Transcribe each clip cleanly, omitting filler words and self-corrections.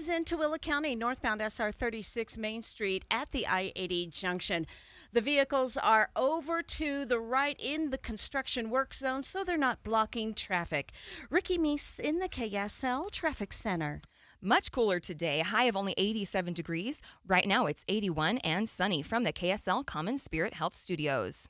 In Tooele County, northbound SR 36 Main Street at the I-80 junction. The vehicles are over to the right in the construction work zone, so they're not blocking traffic. Ricky Meese in the KSL Traffic Center. Much cooler today, a high of only 87 degrees. Right now it's 81 and sunny from the KSL Common Spirit Health Studios.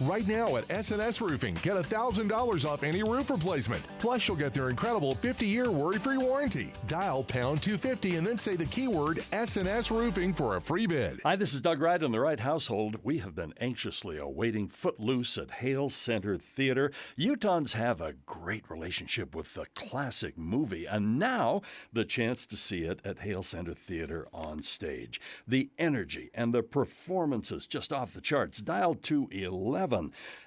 Right now at S&S Roofing, get $1,000 off any roof replacement. Plus, you'll get their incredible 50-year worry-free warranty. Dial pound 250 and then say the keyword S&S Roofing for a free bid. Hi, this is Doug Wright in the Wright household. We have been anxiously awaiting Footloose at Hale Center Theater. Utahns have a great relationship with the classic movie, and now the chance to see it at Hale Center Theater on stage. The energy and the performances just off the charts. Dial 211.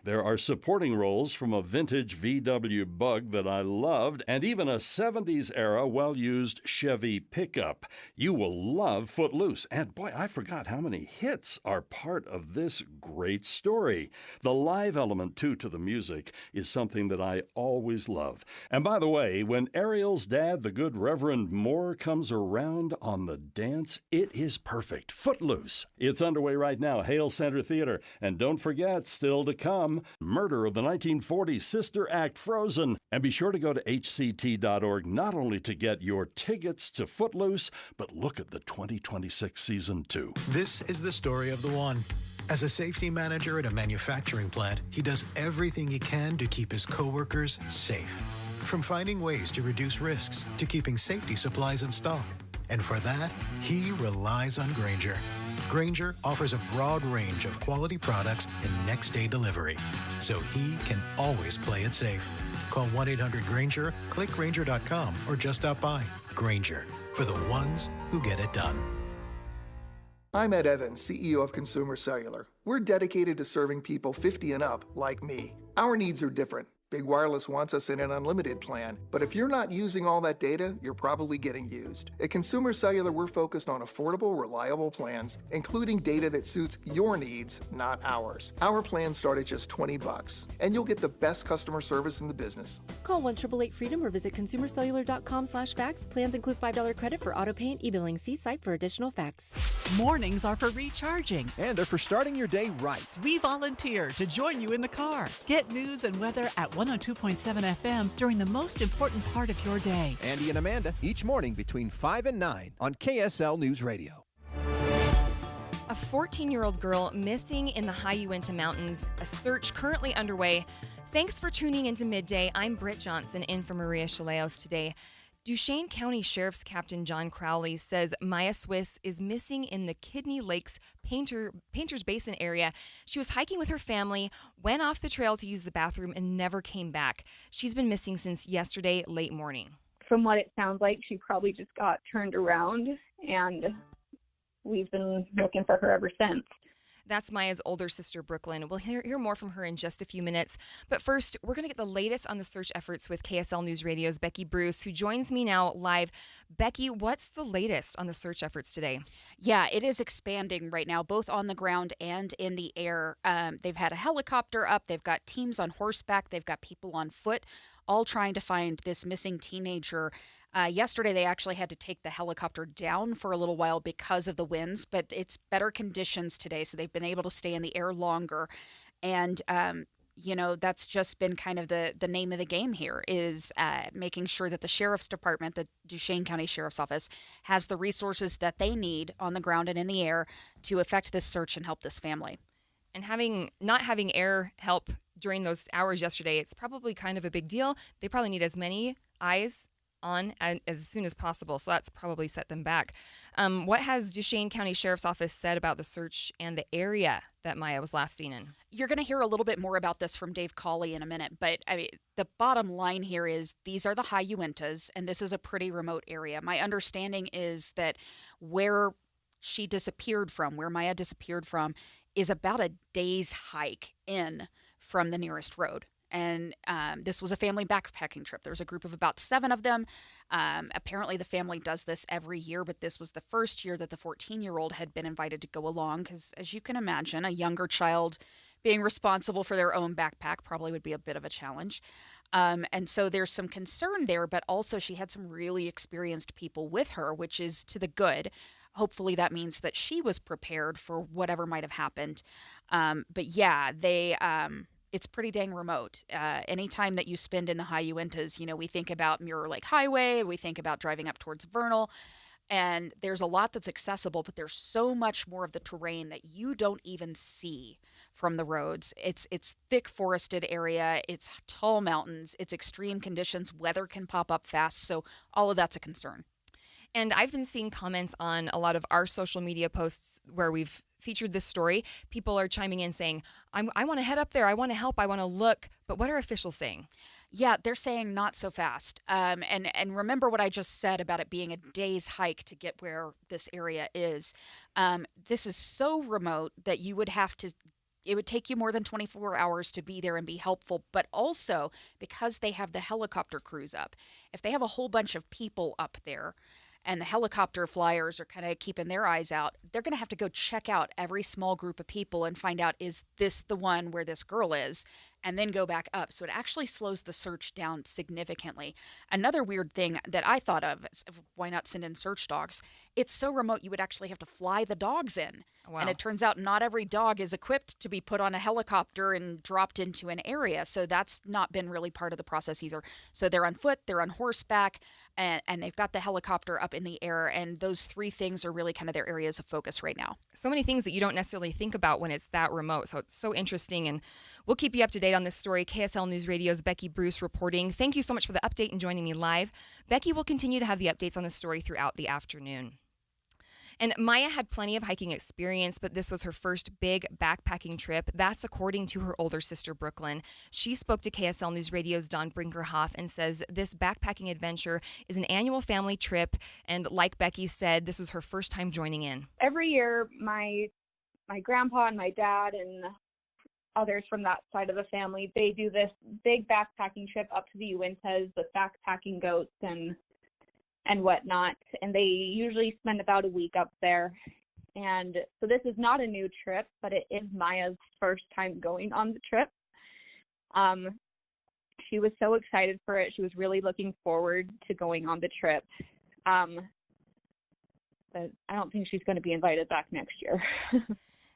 There are supporting roles from a vintage VW Bug that I loved, and even a 70s-era well-used Chevy pickup. You will love Footloose. And boy, I forgot how many hits are part of this great story. The live element, too, to the music is something that I always love. And by the way, when Ariel's dad, the good Reverend Moore, comes around on the dance, it is perfect. Footloose. It's underway right now, Hale Center Theater. And don't forget, still to come, Murder of the 1940s Sister Act Frozen. And be sure to go to hct.org not only to get your tickets to Footloose, but look at the 2026 season 2. This is the story of the one. As a safety manager at a manufacturing plant, he does everything he can to keep his coworkers safe. From finding ways to reduce risks to keeping safety supplies in stock. And for that, he relies on Grainger. Grainger offers a broad range of quality products and next-day delivery, so he can always play it safe. Call 1-800-GRAINGER, click Grainger.com, or just stop by. Grainger, for the ones who get it done. I'm Ed Evans, CEO of Consumer Cellular. We're dedicated to serving people 50 and up, like me. Our needs are different. Big Wireless wants us in an unlimited plan, but if you're not using all that data, you're probably getting used. At Consumer Cellular, we're focused on affordable, reliable plans, including data that suits your needs, not ours. Our plans start at just $20, and you'll get the best customer service in the business. Call 1-888-FREEDOM or visit consumercellular.com/fax. Plans include $5 credit for auto pay and e-billing. See site for additional facts. Mornings are for recharging. And they're for starting your day right. We volunteer to join you in the car. Get news and weather at 102.7 FM during the most important part of your day. Andy and Amanda, each morning between 5 and 9 on KSL News Radio. A 14-year-old girl missing in the high Uinta Mountains. A search currently underway. Thanks for tuning into Midday. I'm Britt Johnson in for Maria Shilaos today. Duchesne County Sheriff's Captain John Crowley says Maya Swiss is missing in the Kidney Lakes Painter's Basin area. She was hiking with her family, went off the trail to use the bathroom, and never came back. She's been missing since yesterday late morning. From what it sounds like, she probably just got turned around, and we've been looking for her ever since. That's Maya's older sister, Brooklyn. We'll hear more from her in just a few minutes. But first, we're going to get the latest on the search efforts with KSL News Radio's Becky Bruce, who joins me now live. Becky, what's the latest on the search efforts today? Yeah, it is expanding right now, both on the ground and in the air. They've had a helicopter up. They've got teams on horseback. They've got people on foot, all trying to find this missing teenager. Yesterday, they actually had to take the helicopter down for a little while because of the winds, but it's better conditions today, so they've been able to stay in the air longer. And, that's just been kind of the name of the game here is making sure that the Sheriff's Department, the Duchesne County Sheriff's Office, has the resources that they need on the ground and in the air to effect this search and help this family. And not having air help during those hours yesterday, it's probably kind of a big deal. They probably need as many eyes on as soon as possible, so that's probably set them back. What has Duchesne County Sheriff's Office said about the search and the area that Maya was last seen in? You're going to hear a little bit more about this from Dave Cawley in a minute, but the bottom line here is these are the high Uintas, and this is a pretty remote area. My understanding is that where Maya disappeared from, is about a day's hike in from the nearest road. And this was a family backpacking trip. There was a group of about 7 of them. Apparently the family does this every year, but this was the first year that the 14-year-old had been invited to go along because, as you can imagine, a younger child being responsible for their own backpack probably would be a bit of a challenge. And so there's some concern there, but also she had some really experienced people with her, which is to the good. Hopefully that means that she was prepared for whatever might have happened. But yeah, it's pretty dang remote. Anytime that you spend in the high Uintas, we think about Mirror Lake Highway, we think about driving up towards Vernal, and there's a lot that's accessible, but there's so much more of the terrain that you don't even see from the roads. It's thick forested area, it's tall mountains, it's extreme conditions, weather can pop up fast, so all of that's a concern. And I've been seeing comments on a lot of our social media posts where we've featured this story. People are chiming in saying, I want to head up there, I want to help, I want to look. But what are officials saying? Yeah, they're saying not so fast. And remember what I just said about it being a day's hike to get where this area is. This is so remote that it would take you more than 24 hours to be there and be helpful, but also because they have the helicopter crews up. If they have a whole bunch of people up there and the helicopter flyers are kind of keeping their eyes out, they're going to have to go check out every small group of people and find out, is this the one where this girl is? And then go back up. So it actually slows the search down significantly. Another weird thing that I thought of is, why not send in search dogs? It's so remote you would actually have to fly the dogs in. Wow. And it turns out not every dog is equipped to be put on a helicopter and dropped into an area. So that's not been really part of the process either. So they're on foot, they're on horseback, and they've got the helicopter up in the air. And those three things are really kind of their areas of focus right now. So many things that you don't necessarily think about when it's that remote. So it's so interesting. And we'll keep you up to date on this story. KSL News Radio's Becky Bruce reporting. Thank you so much for the update and joining me live. Becky will continue to have the updates on the story throughout the afternoon. And Maya had plenty of hiking experience, but this was her first big backpacking trip. That's according to her older sister, Brooklyn. She spoke to KSL News Radio's Dawn Brinkerhoff and says this backpacking adventure is an annual family trip. And like Becky said, this was her first time joining in. Every year, my grandpa and my dad and others from that side of the family, they do this big backpacking trip up to the Uintas with backpacking goats and whatnot, and they usually spend about a week up there. And so this is not a new trip, but it is Maya's first time going on the trip. She was so excited for it. She was really looking forward to going on the trip. But I don't think she's going to be invited back next year.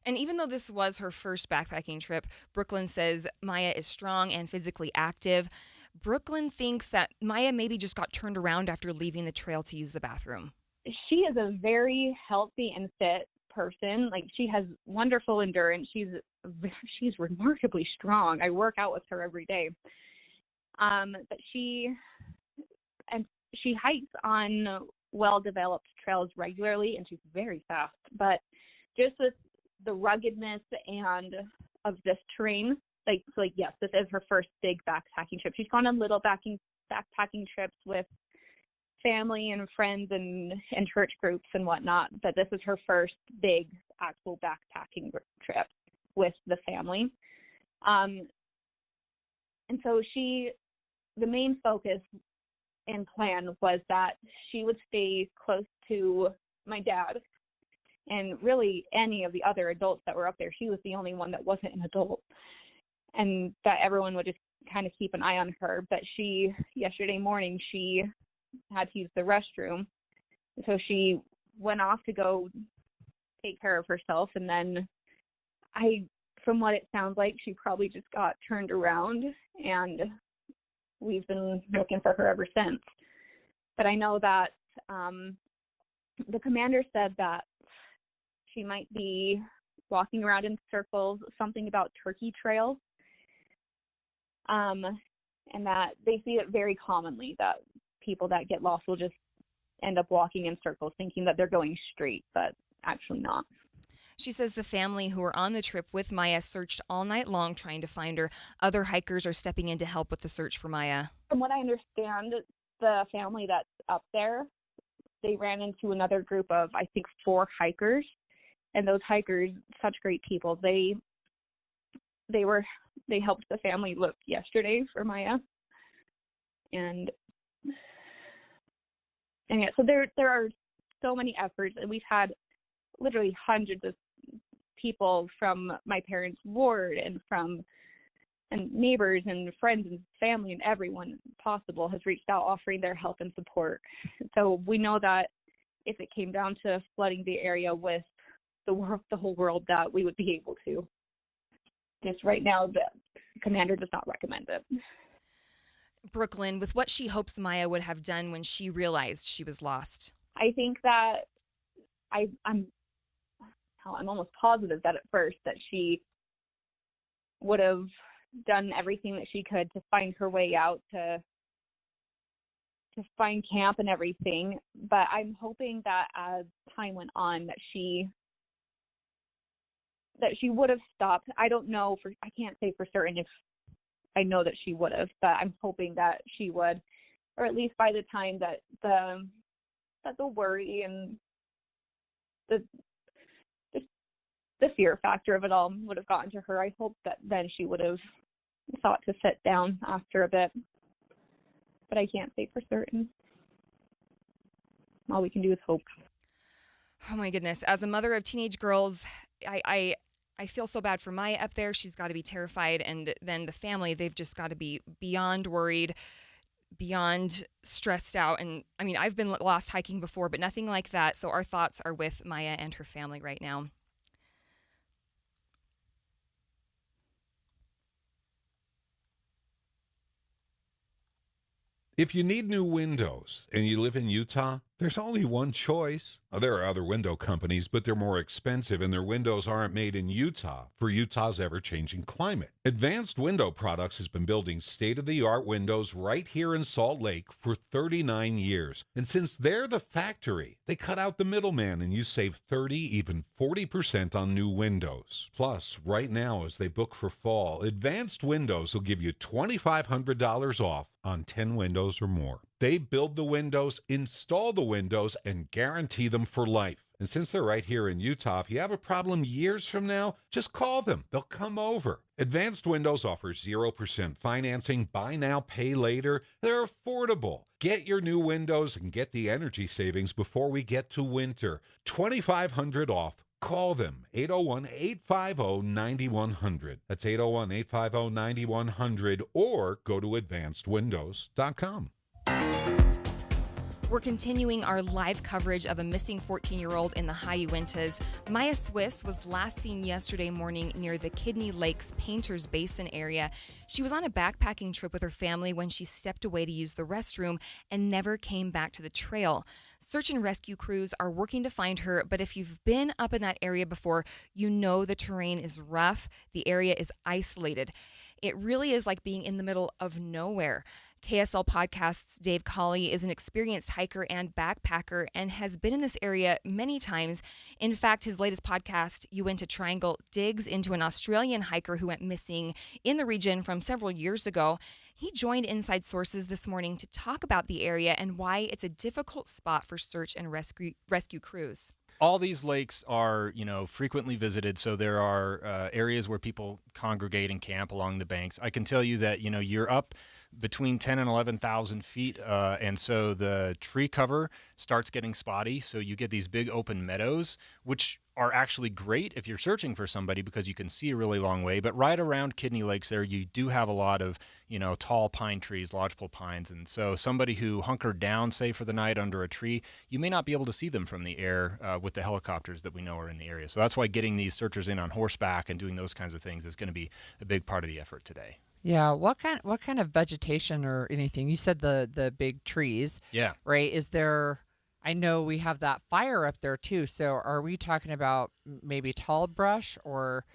And even though this was her first backpacking trip, Brooklyn says Maya is strong and physically active. Brooklyn thinks that Maya maybe just got turned around after leaving the trail to use the bathroom. She is a very healthy and fit person. Like, she has wonderful endurance. She's remarkably strong. I work out with her every day. But she hikes on well-developed trails regularly, and she's very fast. But just with the ruggedness and of this terrain, yes, this is her first big backpacking trip. She's gone on little backpacking trips with family and friends and church groups and whatnot, but this is her first big actual backpacking trip with the family. And so the main focus and plan was that she would stay close to my dad and really any of the other adults that were up there. She was the only one that wasn't an adult. And that everyone would just kind of keep an eye on her. But yesterday morning, she had to use the restroom. So she went off to go take care of herself. And then from what it sounds like, she probably just got turned around. And we've been looking for her ever since. But I know that the commander said that she might be walking around in circles, something about turkey trails. And that they see it very commonly that people that get lost will just end up walking in circles thinking that they're going straight, but actually not. She says the family who were on the trip with Maya searched all night long trying to find her. Other hikers are stepping in to help with the search for Maya. From what I understand, the family that's up there, they ran into another group of, I think, 4 hikers. And those hikers, such great people, they helped the family look yesterday for Maya. And yeah, so there are so many efforts, and we've had literally hundreds of people from my parents' ward and from and neighbors and friends and family and everyone possible has reached out offering their help and support. So we know that if it came down to flooding the area with the whole world, that we would be able to. Just right now, the commander does not recommend it. Brooklyn, with what she hopes Maya would have done when she realized she was lost. I think that I'm almost positive that at first that she would have done everything that she could to find her way out, to find camp and everything. But I'm hoping that as time went on that she would have stopped. I don't know, I can't say for certain if I know that she would have, but I'm hoping that she would, or at least by the time that the worry and the fear factor of it all would have gotten to her. I hope that then she would have thought to sit down after a bit, but I can't say for certain. All we can do is hope. Oh my goodness. As a mother of teenage girls, I feel so bad for Maya up there. She's got to be terrified. And then the family, they've just got to be beyond worried, beyond stressed out. And I mean, I've been lost hiking before, but nothing like that. So our thoughts are with Maya and her family right now. If you need new windows and you live in Utah, there's only one choice. There are other window companies, but they're more expensive and their windows aren't made in Utah for Utah's ever-changing climate. Advanced Window Products has been building state-of-the-art windows right here in Salt Lake for 39 years. And since they're the factory, they cut out the middleman and you save 30, even 40% on new windows. Plus, right now as they book for fall, Advanced Windows will give you $2,500 off on 10 windows or more. They build the windows, install the windows, and guarantee them for life. And since they're right here in Utah, if you have a problem years from now, just call them. They'll come over. Advanced Windows offers 0% financing, buy now, pay later. They're affordable. Get your new windows and get the energy savings before we get to winter. $2,500 off. Call them, 801-850-9100. That's 801-850-9100, or go to advancedwindows.com. We're continuing our live coverage of a missing 14-year-old in the high Uintas. Maya Swiss was last seen yesterday morning near the Kidney Lakes Painters Basin area. She was on a backpacking trip with her family when she stepped away to use the restroom and never came back to the trail. Search and rescue crews are working to find her, but if you've been up in that area before, you know the terrain is rough. The area is isolated. It really is like being in the middle of nowhere. KSL Podcast's Dave Colley is an experienced hiker and backpacker and has been in this area many times. In fact, his latest podcast, Uinta Triangle, digs into an Australian hiker who went missing in the region from several years ago. He joined Inside Sources this morning to talk about the area and why it's a difficult spot for search and rescue crews. All these lakes are, frequently visited, so there are areas where people congregate and camp along the banks. I can tell you that, you're up between 10 and 11,000 feet, and so the tree cover starts getting spotty, so you get these big open meadows, which are actually great if you're searching for somebody because you can see a really long way. But right around Kidney Lakes there, you do have a lot of, tall pine trees, lodgepole pines. And so somebody who hunkered down, say, for the night under a tree, you may not be able to see them from the air with the helicopters that we know are in the area. So that's why getting these searchers in on horseback and doing those kinds of things is going to be a big part of the effort today. Yeah, what kind of vegetation or anything? You said the big trees. Yeah. Right? Is there? I know we have that fire up there too. So are we talking about maybe tall brush or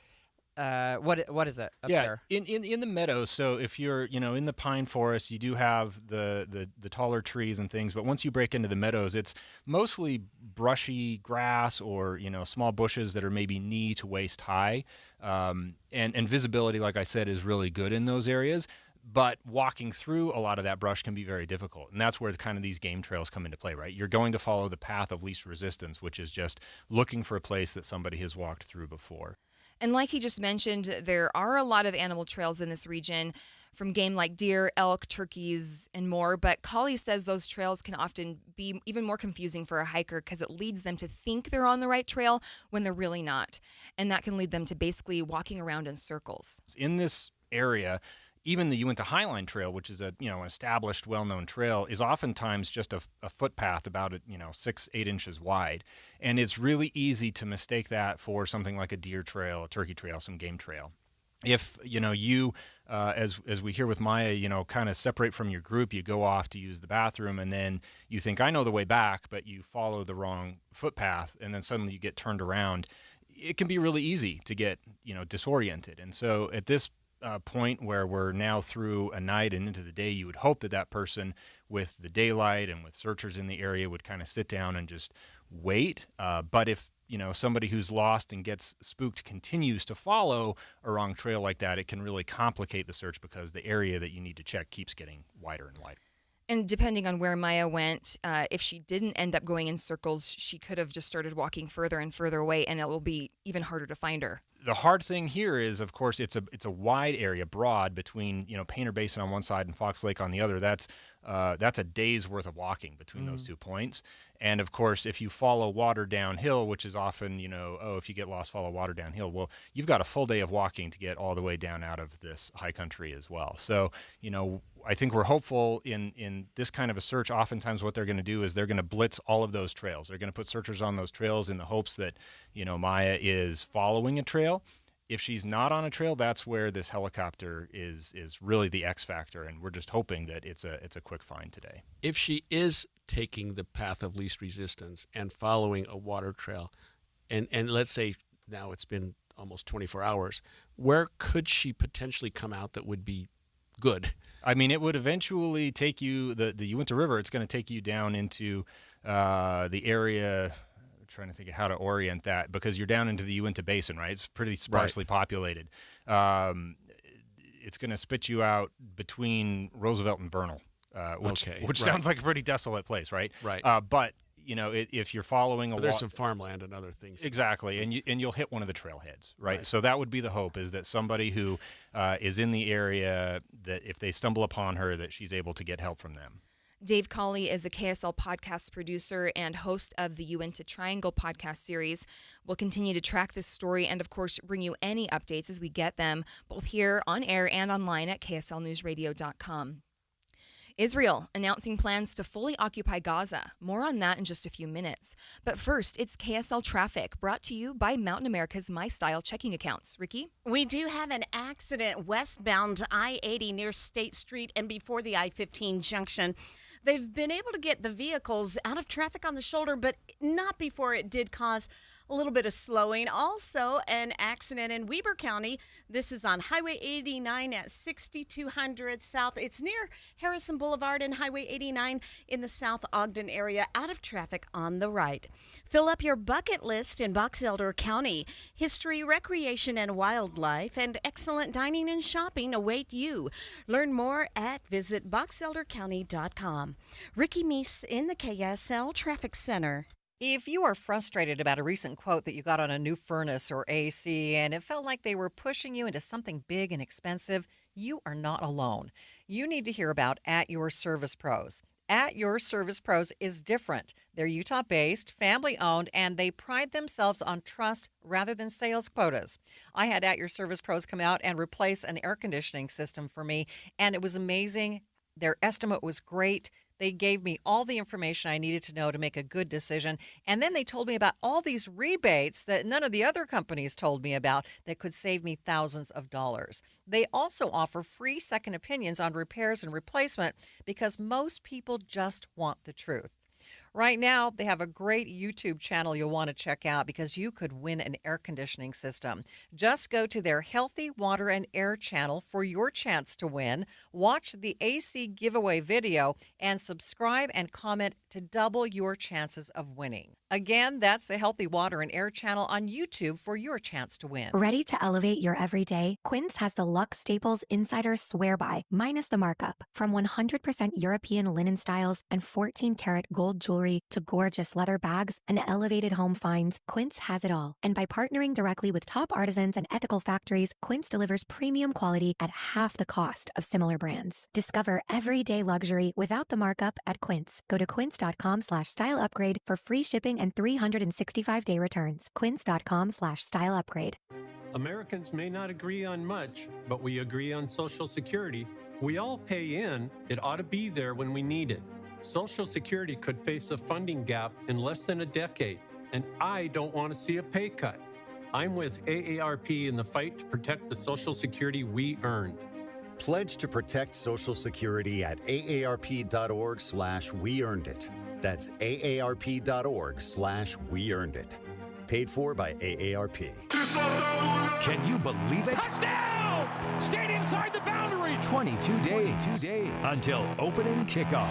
what is it up there? In the meadows. So if you're in the pine forest, you do have the taller trees and things. But once you break into the meadows, it's mostly brushy grass or small bushes that are maybe knee to waist high. And visibility, like I said, is really good in those areas. But walking through a lot of that brush can be very difficult. And that's where kind of these game trails come into play, right? You're going to follow the path of least resistance, which is just looking for a place that somebody has walked through before. And like he just mentioned, there are a lot of animal trails in this region from game like deer, elk, turkeys, and more. But Colley says those trails can often be even more confusing for a hiker because it leads them to think they're on the right trail when they're really not. And that can lead them to basically walking around in circles. In this area. Even the Uinta Highline Trail, which is an established, well-known trail, is oftentimes just a footpath about 6-8 inches wide, and it's really easy to mistake that for something like a deer trail, a turkey trail, some game trail. If you as we hear with Maya, kind of separate from your group, you go off to use the bathroom, and then you think, I know the way back, but you follow the wrong footpath, and then suddenly you get turned around. It can be really easy to get disoriented, and so at this point where we're now through a night and into the day, you would hope that person with the daylight and with searchers in the area would kind of sit down and just wait. But if somebody who's lost and gets spooked continues to follow a wrong trail like that, it can really complicate the search because the area that you need to check keeps getting wider and wider. And depending on where Maya went, if she didn't end up going in circles, she could have just started walking further and further away, and it will be even harder to find her. The hard thing here is, of course, it's a wide area, broad, between Painter Basin on one side and Fox Lake on the other. That's a day's worth of walking between those 2 points. And of course, if you follow water downhill, which is often, if you get lost, follow water downhill. Well, you've got a full day of walking to get all the way down out of this high country as well. So, I think we're hopeful in this kind of a search. Oftentimes what they're going to do is they're going to blitz all of those trails. They're going to put searchers on those trails in the hopes that, Maya is following a trail. If she's not on a trail, that's where this helicopter is really the X factor, and we're just hoping that it's a quick find today. If she is taking the path of least resistance and following a water trail, and let's say now it's been almost 24 hours, where could she potentially come out that would be good? I mean, it would eventually take you, the Uinta River, it's going to take you down into the area. I'm trying to think of how to orient that, because you're down into the Uinta Basin, right? It's pretty sparsely populated. It's going to spit you out between Roosevelt and Vernal, which sounds like a pretty desolate place, right? Right. But if you're following there's some farmland and other things. Exactly, and you'll hit one of the trailheads, right? So that would be the hope, is that somebody who is in the area, that if they stumble upon her, that she's able to get help from them. Dave Cawley is a KSL podcast producer and host of the Uinta Triangle podcast series. We'll continue to track this story and, of course, bring you any updates as we get them, both here on air and online at kslnewsradio.com. Israel announcing plans to fully occupy Gaza. More on that in just a few minutes. But first, it's KSL Traffic, brought to you by Mountain America's MyStyle checking accounts. Ricky? We do have an accident westbound I-80 near State Street and before the I-15 junction. They've been able to get the vehicles out of traffic on the shoulder, but not before it did cause a little bit of slowing. Also, an accident in Weber County. This is on Highway 89 at 6200 South. It's near Harrison Boulevard and Highway 89 in the South Ogden area, out of traffic on the right. Fill up your bucket list in Box Elder County. History, recreation, and wildlife, and excellent dining and shopping await you. Learn more at visitboxeldercounty.com. Ricky Meese in the KSL Traffic Center. If you are frustrated about a recent quote that you got on a new furnace or AC and it felt like they were pushing you into something big and expensive, you are not alone. You need to hear about At Your Service Pros. At Your Service Pros is different. They're Utah-based, family-owned, and they pride themselves on trust rather than sales quotas. I had At Your Service Pros come out and replace an air conditioning system for me, and it was amazing. Their estimate was great. They gave me all the information I needed to know to make a good decision. And then they told me about all these rebates that none of the other companies told me about that could save me thousands of dollars. They also offer free second opinions on repairs and replacement because most people just want the truth. Right now, they have a great YouTube channel you'll want to check out because you could win an air conditioning system. Just go to their Healthy Water and Air channel for your chance to win. Watch the AC giveaway video and subscribe and comment to double your chances of winning. Again, that's the Healthy Water and Air channel on YouTube for your chance to win. Ready to elevate your everyday? Quince has the Luxe Staples Insider Swear By, minus the markup. From 100% European linen styles and 14-karat gold jewelry to gorgeous leather bags and elevated home finds, Quince has it all. And by partnering directly with top artisans and ethical factories, Quince delivers premium quality at half the cost of similar brands. Discover everyday luxury without the markup at Quince. Go to quince.com/style upgrade for free shipping and 365-day returns. Quince.com/style upgrade. Americans may not agree on much, but we agree on Social Security. We all pay in. It ought to be there when we need it. Social Security could face a funding gap in less than a decade, and I don't want to see a pay cut. I'm with AARP in the fight to protect the Social Security we earned. Pledge to protect Social Security at aarp.org/weearnedit. That's aarp.org/weearnedit. Paid for by AARP. Can you believe it? Touchdown! Stayed inside the boundary. 22 days until opening kickoff.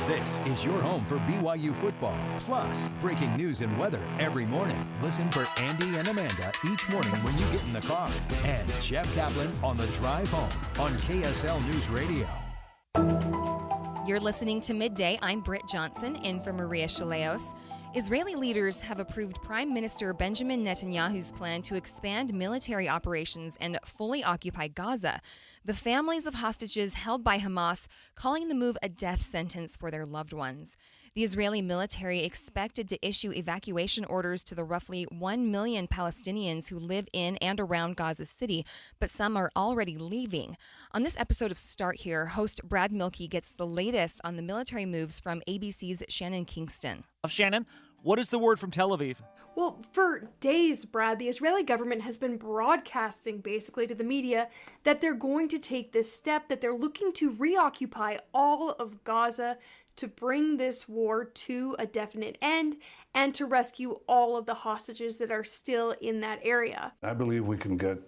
This is your home for BYU football. Plus, breaking news and weather every morning. Listen for Andy and Amanda each morning when you get in the car. And Jeff Kaplan on the drive home on KSL News Radio. You're listening to Midday. I'm Britt Johnson, in for Maria Shilaos. Israeli leaders have approved Prime Minister Benjamin Netanyahu's plan to expand military operations and fully occupy Gaza. The families of hostages held by Hamas calling the move a death sentence for their loved ones. The Israeli military expected to issue evacuation orders to the roughly 1 million Palestinians who live in and around Gaza City, but some are already leaving. On this episode of Start Here, host Brad Milkey gets the latest on the military moves from ABC's Shannon Kingston. Shannon, what is the word from Tel Aviv? Well, for days, Brad, the Israeli government has been broadcasting basically to the media that they're going to take this step, that they're looking to reoccupy all of Gaza to bring this war to a definite end and to rescue all of the hostages that are still in that area. I believe we can get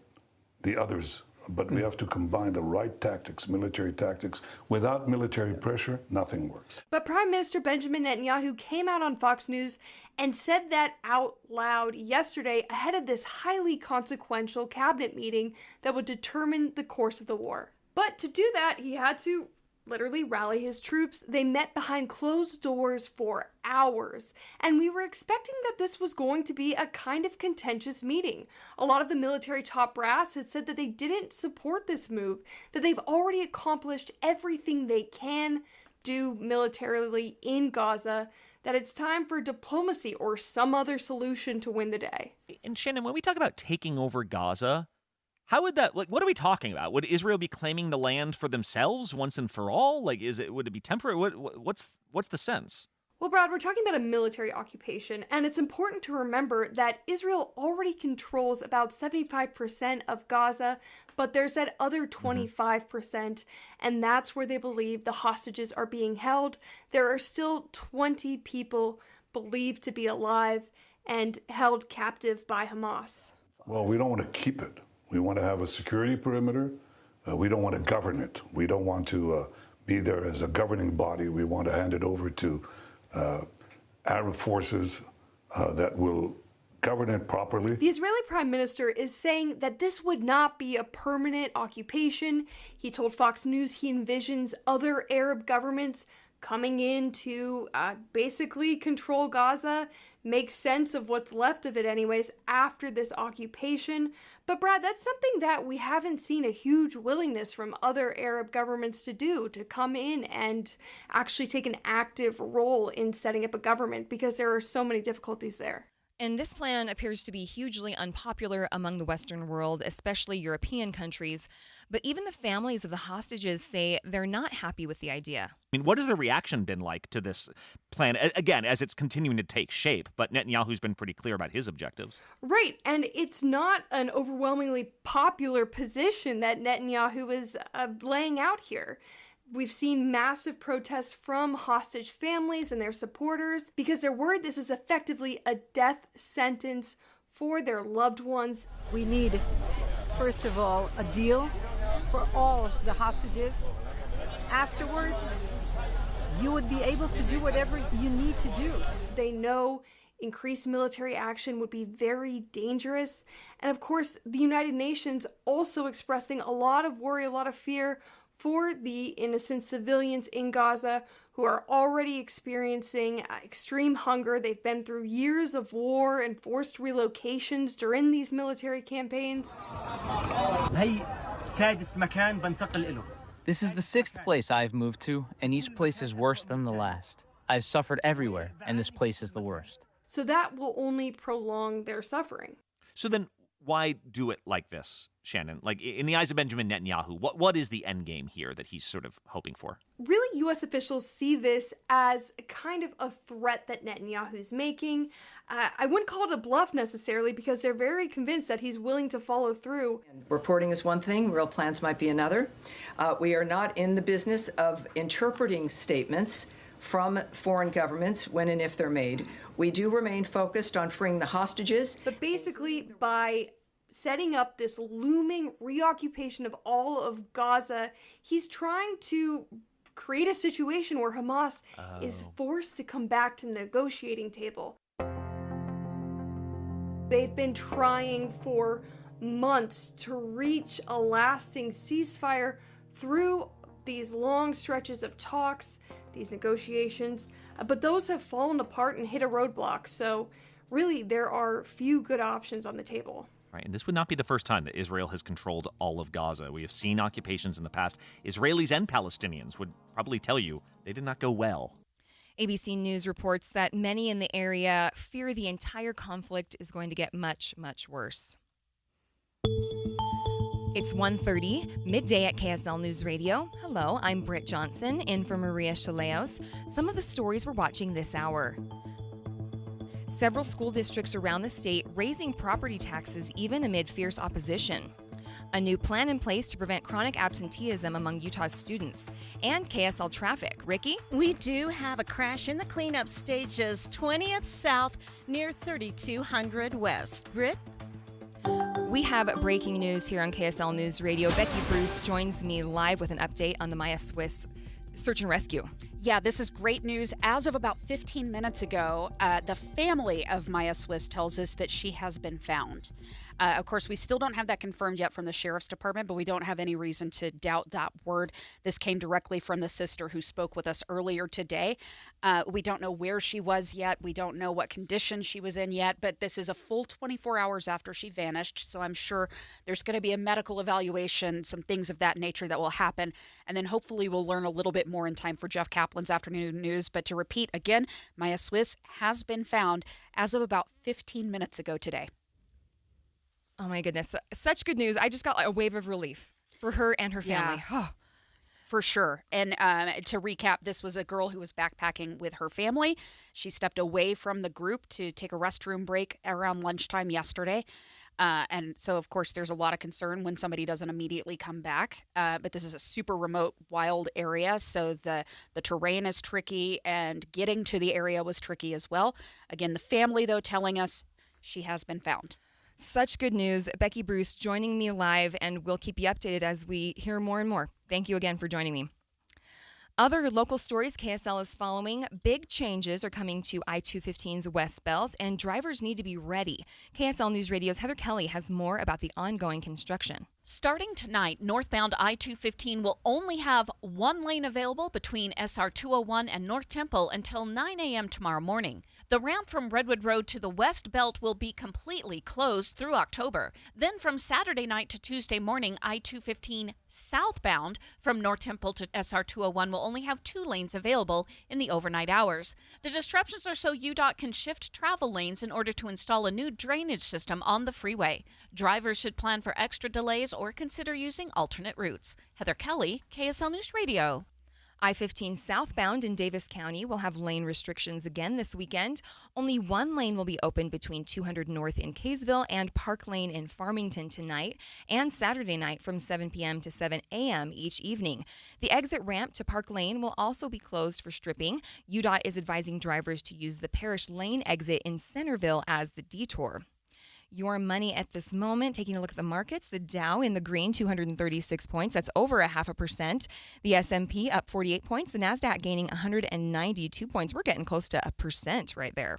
the others, but we have to combine the right tactics, military tactics. Without military pressure, nothing works. But Prime Minister Benjamin Netanyahu came out on Fox News and said that out loud yesterday ahead of this highly consequential cabinet meeting that would determine the course of the war. But to do that, he had to literally rally his troops. They met behind closed doors for hours, and we were expecting that this was going to be a kind of contentious meeting. A lot of the military top brass had said that they didn't support this move, that they've already accomplished everything they can do militarily in Gaza, that it's time for diplomacy or some other solution to win the day. And Shannon, when we talk about taking over Gaza, how would that, what are we talking about? Would Israel be claiming the land for themselves once and for all? Would it be temporary? What's the sense? Well, Brad, we're talking about a military occupation, and it's important to remember that Israel already controls about 75% of Gaza, but there's that other 25%, and that's where they believe the hostages are being held. There are still 20 people believed to be alive and held captive by Hamas. Well, we don't want to keep it. We want to have a security perimeter. We don't want to govern it. We don't want to be there as a governing body. We want to hand it over to Arab forces that will govern it properly. The Israeli Prime Minister is saying that this would not be a permanent occupation. He told Fox News he envisions other Arab governments coming in to basically control Gaza, make sense of what's left of it anyways after this occupation. But Brad, that's something that we haven't seen a huge willingness from other Arab governments to do, to come in and actually take an active role in setting up a government, because there are so many difficulties there. And this plan appears to be hugely unpopular among the Western world, especially European countries. But even the families of the hostages say they're not happy with the idea. I mean, what has the reaction been like to this plan? Again, as it's continuing to take shape, but Netanyahu's been pretty clear about his objectives. Right, and it's not an overwhelmingly popular position that Netanyahu is laying out here. We've seen massive protests from hostage families and their supporters because they're worried this is effectively a death sentence for their loved ones. We need, first of all, a deal for all the hostages. Afterwards, you would be able to do whatever you need to do. They know increased military action would be very dangerous. And of course, the United Nations also expressing a lot of worry, a lot of fear for the innocent civilians in Gaza who are already experiencing extreme hunger. They've been through years of war and forced relocations during these military campaigns. This is the 6th place I've moved to, and each place is worse than the last. I've suffered everywhere, and this place is the worst. So that will only prolong their suffering. So then, why do it like this, Shannon? Like, in the eyes of Benjamin Netanyahu, what is the end game here that he's sort of hoping for? Really, U.S. officials see this as kind of a threat that Netanyahu's making. I wouldn't call it a bluff necessarily, because they're very convinced that he's willing to follow through. Reporting is one thing, real plans might be another. We are not in the business of interpreting statements from foreign governments when and if they're made. We do remain focused on freeing the hostages. But basically, by setting up this looming reoccupation of all of Gaza, he's trying to create a situation where Hamas is forced to come back to the negotiating table. They've been trying for months to reach a lasting ceasefire through these long stretches of talks, these negotiations, but those have fallen apart and hit a roadblock. So really, there are few good options on the table. Right, and this would not be the first time that Israel has controlled all of Gaza. We have seen occupations in the past. Israelis and Palestinians would probably tell you they did not go well. ABC News reports that many in the area fear the entire conflict is going to get much, much worse. It's 1:30, midday at KSL News Radio. Hello, I'm Britt Johnson, in for Maria Shilaos. Some of the stories we're watching this hour. Several school districts around the state raising property taxes even amid fierce opposition. A new plan in place to prevent chronic absenteeism among Utah's students. And KSL traffic. Ricky? We do have a crash in the cleanup stages, 20th South near 3200 West. Britt? We have breaking news here on KSL News Radio. Becky Bruce joins me live with an update on the Maya Swiss search and rescue. Yeah, this is great news. As of about 15 minutes ago, the family of Maya Swiss tells us that she has been found. Of course, we still don't have that confirmed yet from the sheriff's department, but we don't have any reason to doubt that word. This came directly from the sister who spoke with us earlier today. We don't know where she was yet. We don't know what condition she was in yet, but this is a full 24 hours after she vanished, so I'm sure there's going to be a medical evaluation, some things of that nature that will happen, and then hopefully we'll learn a little bit more in time for Jeff Kaplan's afternoon news. But to repeat again, Maya Swiss has been found as of about 15 minutes ago today. Oh my goodness, such good news. I just got a wave of relief for her and her family. Yeah. For sure. And to recap, this was a girl who was backpacking with her family. She stepped away from the group to take a restroom break around lunchtime yesterday. And so, of course, there's a lot of concern when somebody doesn't immediately come back. But this is a super remote, wild area, so the terrain is tricky, and getting to the area was tricky as well. Again, the family, though, telling us she has been found. Such good news. Becky Bruce joining me live, and we'll keep you updated as we hear more and more. Thank you again for joining me. Other local stories KSL is following. Big changes are coming to I-215's West Belt, and drivers need to be ready. KSL News Radio's Heather Kelly has more about the ongoing construction. Starting tonight, northbound I-215 will only have one lane available between SR 201 and North Temple until 9 a.m. tomorrow morning. The ramp from Redwood Road to the West Belt will be completely closed through October. Then from Saturday night to Tuesday morning, I-215 southbound from North Temple to SR 201 will only have two lanes available in the overnight hours. The disruptions are so UDOT can shift travel lanes in order to install a new drainage system on the freeway. Drivers should plan for extra delays or consider using alternate routes. Heather Kelly, KSL News Radio. I-15 southbound in Davis County will have lane restrictions again this weekend. Only one lane will be open between 200 North in Kaysville and Park Lane in Farmington tonight and Saturday night from 7 p.m. to 7 a.m. each evening. The exit ramp to Park Lane will also be closed for stripping. UDOT is advising drivers to use the Parish Lane exit in Centerville as the detour. Your money at this moment, taking a look at the markets, the Dow in the green, 236 points. That's over 0.5%. The S&P up 48 points. The NASDAQ gaining 192 points. We're getting close to 1% right there.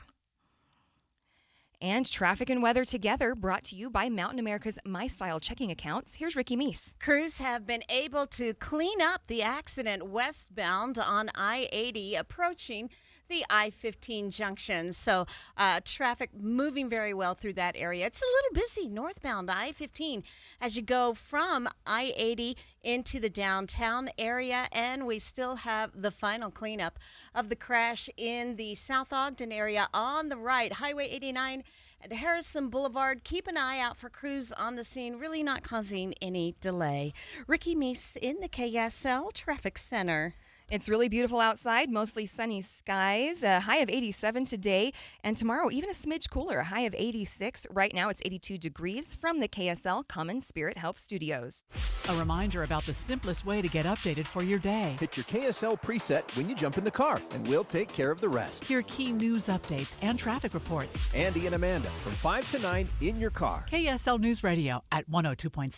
And traffic and weather together, brought to you by Mountain America's My Style checking accounts. Here's Ricky Meese. Crews have been able to clean up the accident westbound on I-80 approaching the I-15 junction. So traffic moving very well through that area. It's a little busy northbound I-15 as you go from I-80 into the downtown area, and we still have the final cleanup of the crash in the South Ogden area on the right, Highway 89 at Harrison Boulevard. Keep an eye out for crews on the scene, really not causing any delay. Ricky Meese in the KSL Traffic Center. It's really beautiful outside, mostly sunny skies, a high of 87 today, and tomorrow even a smidge cooler, a high of 86. Right now it's 82 degrees from the KSL Common Spirit Health Studios. A reminder about the simplest way to get updated for your day. Hit your KSL preset when you jump in the car, and we'll take care of the rest. Hear key news updates and traffic reports. Andy and Amanda from 5 to 9 in your car. KSL News Radio at 102.7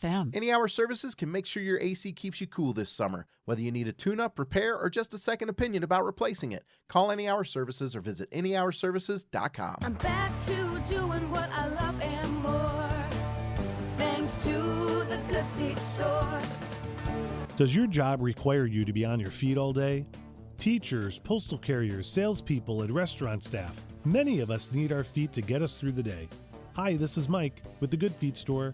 FM. Any Hour Services can make sure your AC keeps you cool this summer. Whether you need a tune-up, repair, or just a second opinion about replacing it, call Any Hour Services or visit anyhourservices.com. I'm back to doing what I love and more, thanks to the Good Feet store. Does your job require you to be on your feet all day? Teachers, postal carriers, salespeople, and restaurant staff. Many of us need our feet to get us through the day. Hi, this is Mike with the Good Feet store,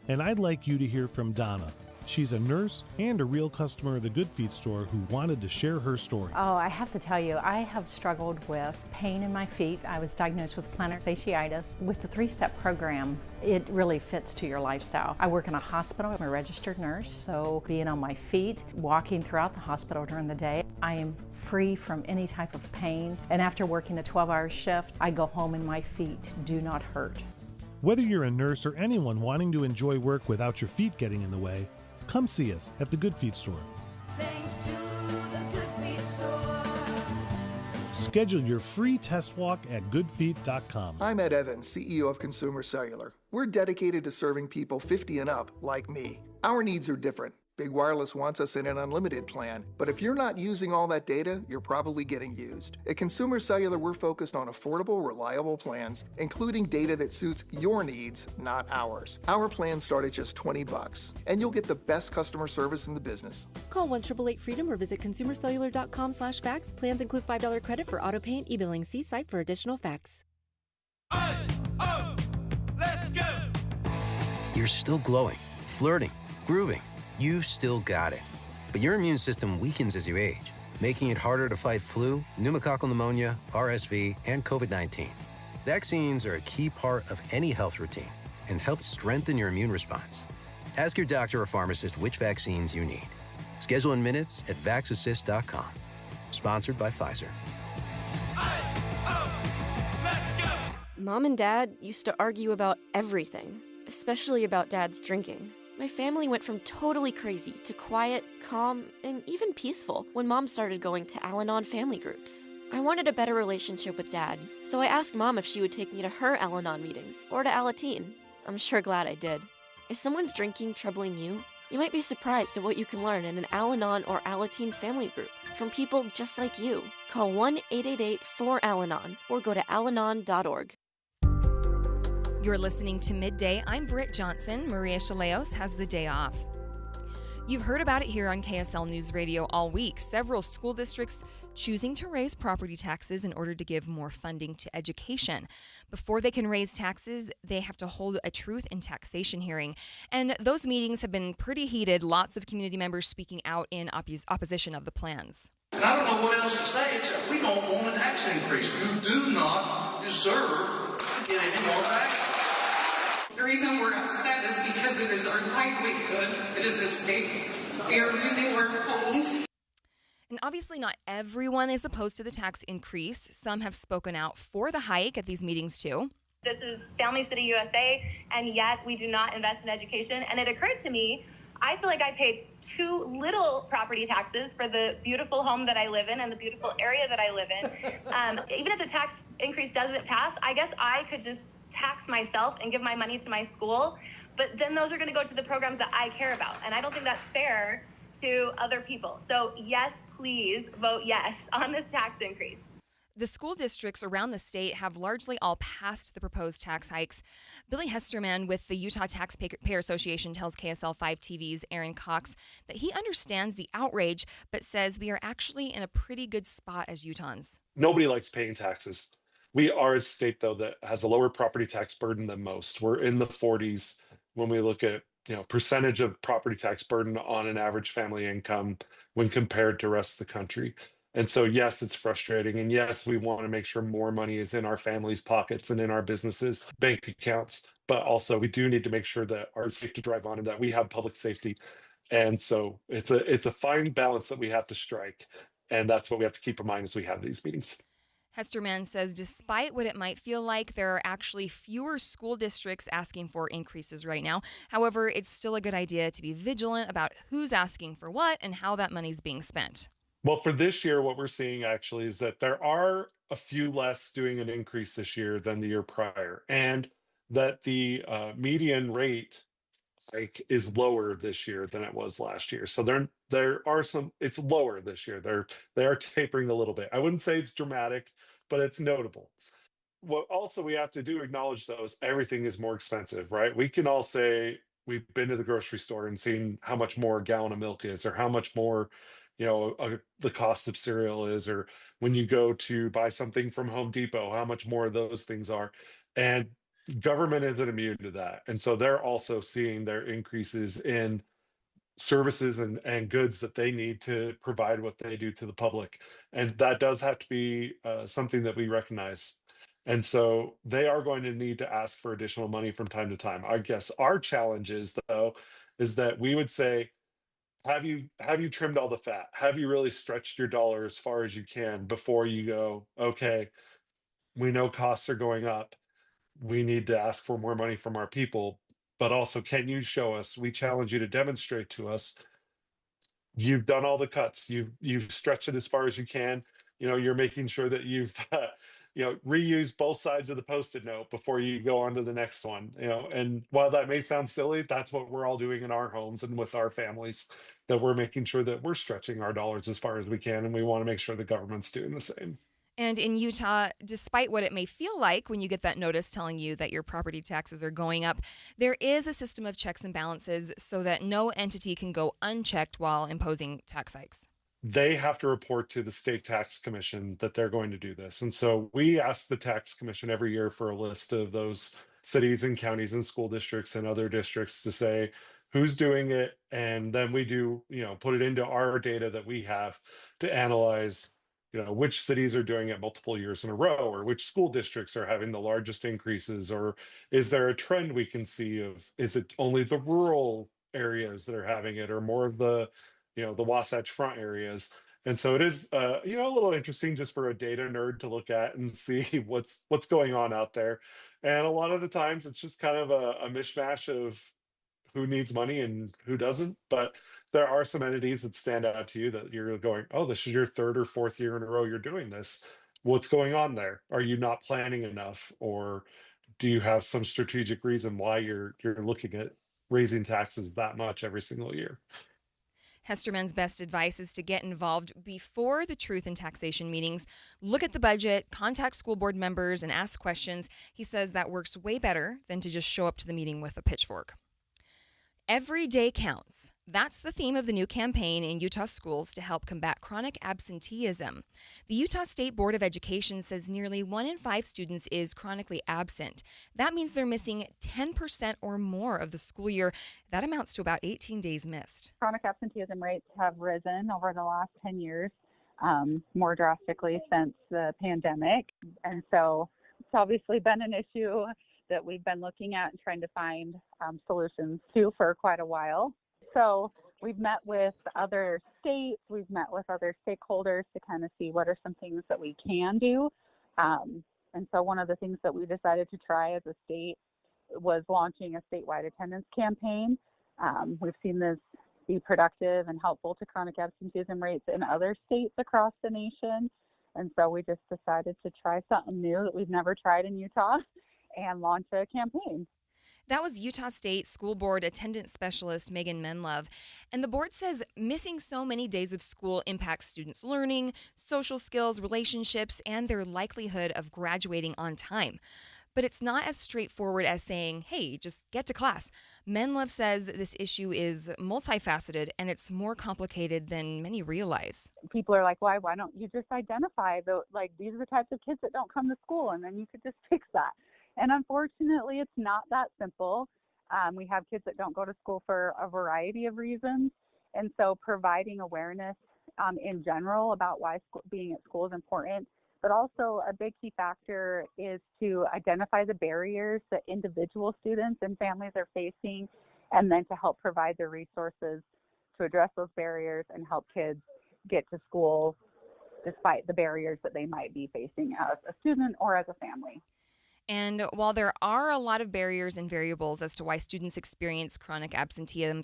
and I'd like you to hear from Donna. She's a nurse and a real customer of the Good Feet store who wanted to share her story. Oh, I have to tell you, I have struggled with pain in my feet. I was diagnosed with plantar fasciitis. With the 3-step program, it really fits to your lifestyle. I work in a hospital. I'm a registered nurse, so being on my feet, walking throughout the hospital during the day, I am free from any type of pain. And after working a 12-hour shift, I go home and my feet do not hurt. Whether you're a nurse or anyone wanting to enjoy work without your feet getting in the way, come see us at the Good Feet store. Thanks to the Good Feet store. Schedule your free test walk at goodfeet.com. I'm Ed Evans, CEO of Consumer Cellular. We're dedicated to serving people 50 and up like me. Our needs are different. Big Wireless wants us in an unlimited plan, but if you're not using all that data, you're probably getting used. At Consumer Cellular, we're focused on affordable, reliable plans, including data that suits your needs, not ours. Our plans start at just $20, and you'll get the best customer service in the business. Call 1-888-FREEDOM or visit consumercellular.com/facts. Plans include $5 credit for auto pay and e-billing. See site for additional facts. Let's go! You're still glowing, flirting, grooving. You still got it. But your immune system weakens as you age, making it harder to fight flu, pneumococcal pneumonia, RSV, and COVID-19. Vaccines are a key part of any health routine and help strengthen your immune response. Ask your doctor or pharmacist which vaccines you need. Schedule in minutes at vaxassist.com. Sponsored by Pfizer. Mom and Dad used to argue about everything, especially about Dad's drinking. My family went from totally crazy to quiet, calm, and even peaceful when Mom started going to Al-Anon family groups. I wanted a better relationship with Dad, so I asked Mom if she would take me to her Al-Anon meetings or to Alateen. I'm sure glad I did. If someone's drinking troubling you, you might be surprised at what you can learn in an Al-Anon or Alateen family group from people just like you. Call 1-888-4-ALANON or go to alanon.org. You're listening to Midday. I'm Britt Johnson. Maria Shilaos has the day off. You've heard about it here on KSL News Radio all week. Several school districts choosing to raise property taxes in order to give more funding to education. Before they can raise taxes, they have to hold a truth in taxation hearing. And those meetings have been pretty heated. Lots of community members speaking out in opposition of the plans. And I don't know what else to say except we don't want a tax increase. You do not deserve to get any more taxes. The reason we're upset is because it is our livelihood. It is at stake. We are losing our homes. And obviously not everyone is opposed to the tax increase. Some have spoken out for the hike at these meetings too. This is Family City USA, and yet we do not invest in education. And it occurred to me, I feel like I paid too little property taxes for the beautiful home that I live in and the beautiful area that I live in. Even if the tax increase doesn't pass, I guess I could just tax myself and give my money to my school, but then those are going to go to the programs that I care about, and I don't think that's fair to other people. So yes, please vote yes on this tax increase. The school districts around the state have largely all passed the proposed tax hikes. Billy Hesterman with the Utah Taxpayer Association tells KSL 5 TV's Aaron Cox that he understands the outrage, but says we are actually in a pretty good spot as Utahns. Nobody likes paying taxes. We are a state, though, that has a lower property tax burden than most. We're in the 40s when we look at percentage of property tax burden on an average family income when compared to the rest of the country. And so, yes, it's frustrating. And yes, we want to make sure more money is in our families' pockets and in our businesses' bank accounts. But also, we do need to make sure that our safe to drive on and that we have public safety. And so it's a fine balance that we have to strike. And that's what we have to keep in mind as we have these meetings. Hesterman says despite what it might feel like, there are actually fewer school districts asking for increases right now. However, it's still a good idea to be vigilant about who's asking for what and how that money's being spent. Well, for this year, what we're seeing actually is that there are a few less doing an increase this year than the year prior, and that the median rate hike is lower this year than it was last year. So there are some. It's lower this year. They are tapering a little bit. I wouldn't say it's dramatic, but it's notable. What also we have to do acknowledge though is everything is more expensive, right? We can all say we've been to the grocery store and seen how much more a gallon of milk is, or how much more the cost of cereal is, or when you go to buy something from Home Depot, how much more those things are. And government isn't immune to that. And so they're also seeing their increases in services and goods that they need to provide what they do to the public. And that does have to be something that we recognize. And so they are going to need to ask for additional money from time to time. I guess our challenge is, though, is that we would say, have you trimmed all the fat? Have you really stretched your dollar as far as you can before you go, okay, we know costs are going up. We need to ask for more money from our people, but also, can you show us? We challenge you to demonstrate to us you've done all the cuts. You've stretched it as far as you can. You're making sure that you've reused both sides of the Post-it note before you go on to the next one. And while that may sound silly, that's what we're all doing in our homes and with our families. That we're making sure that we're stretching our dollars as far as we can, and we want to make sure the government's doing the same. And in Utah, despite what it may feel like when you get that notice telling you that your property taxes are going up, there is a system of checks and balances so that no entity can go unchecked while imposing tax hikes. They have to report to the state tax commission that they're going to do this. And so we ask the tax commission every year for a list of those cities and counties and school districts and other districts to say who's doing it. And then we do, put it into our data that we have to analyze which cities are doing it multiple years in a row, or which school districts are having the largest increases, or is there a trend we can see of, is it only the rural areas that are having it, or more of the Wasatch Front areas? And so it is a little interesting just for a data nerd to look at and see what's going on out there. And a lot of the times it's just kind of a mishmash of who needs money and who doesn't. But there are some entities that stand out to you that you're going, oh, this is your third or fourth year in a row you're doing this. What's going on there? Are you not planning enough? Or do you have some strategic reason why you're looking at raising taxes that much every single year? Hesterman's best advice is to get involved before the truth and taxation meetings. Look at the budget, contact school board members, and ask questions. He says that works way better than to just show up to the meeting with a pitchfork. Every day counts. That's the theme of the new campaign in Utah schools to help combat chronic absenteeism. The Utah State Board of Education says nearly 1 in 5 students is chronically absent. That means they're missing 10% or more of the school year. That amounts to about 18 days missed. Chronic absenteeism rates have risen over the last 10 years, more drastically since the pandemic. And so it's obviously been an issue that we've been looking at and trying to find solutions to for quite a while. So we've met with other states, we've met with other stakeholders to kind of see what are some things that we can do. And so one of the things that we decided to try as a state was launching a statewide attendance campaign. We've seen this be productive and helpful to chronic absenteeism rates in other states across the nation. And so we just decided to try something new that we've never tried in Utah and launch a campaign. That was Utah State School Board Attendance Specialist Megan Menlove. And the board says missing so many days of school impacts students' learning, social skills, relationships, and their likelihood of graduating on time. But it's not as straightforward as saying, hey, just get to class. Menlove says this issue is multifaceted and it's more complicated than many realize. People are like, why don't you just identify these are the types of kids that don't come to school, and then you could just fix that. And unfortunately, it's not that simple. We have kids that don't go to school for a variety of reasons. And so providing awareness in general about why being at school is important. But also a big key factor is to identify the barriers that individual students and families are facing, and then to help provide the resources to address those barriers and help kids get to school despite the barriers that they might be facing as a student or as a family. And while there are a lot of barriers and variables as to why students experience chronic absenteeism,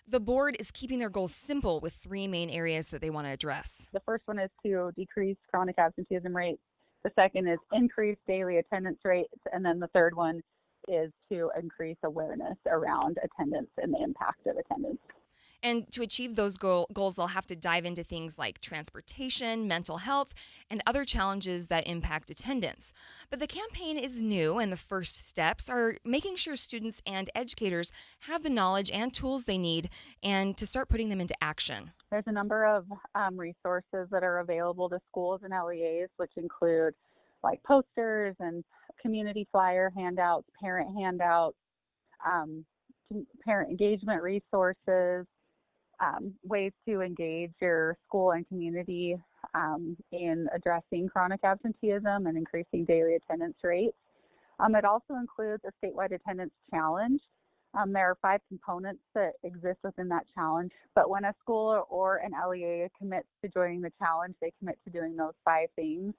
the board is keeping their goals simple with three main areas that they want to address. The first one is to decrease chronic absenteeism rates. The second is increase daily attendance rates. And then the third one is to increase awareness around attendance and the impact of attendance. And to achieve those goals, they'll have to dive into things like transportation, mental health, and other challenges that impact attendance. But the campaign is new, and the first steps are making sure students and educators have the knowledge and tools they need and to start putting them into action. There's a number of resources that are available to schools and LEAs, which include like posters and community flyer handouts, parent handouts, parent engagement resources, ways to engage your school and community in addressing chronic absenteeism and increasing daily attendance rates. It also includes a statewide attendance challenge. There are 5 components that exist within that challenge, but when a school or an LEA commits to joining the challenge, they commit to doing those 5 things.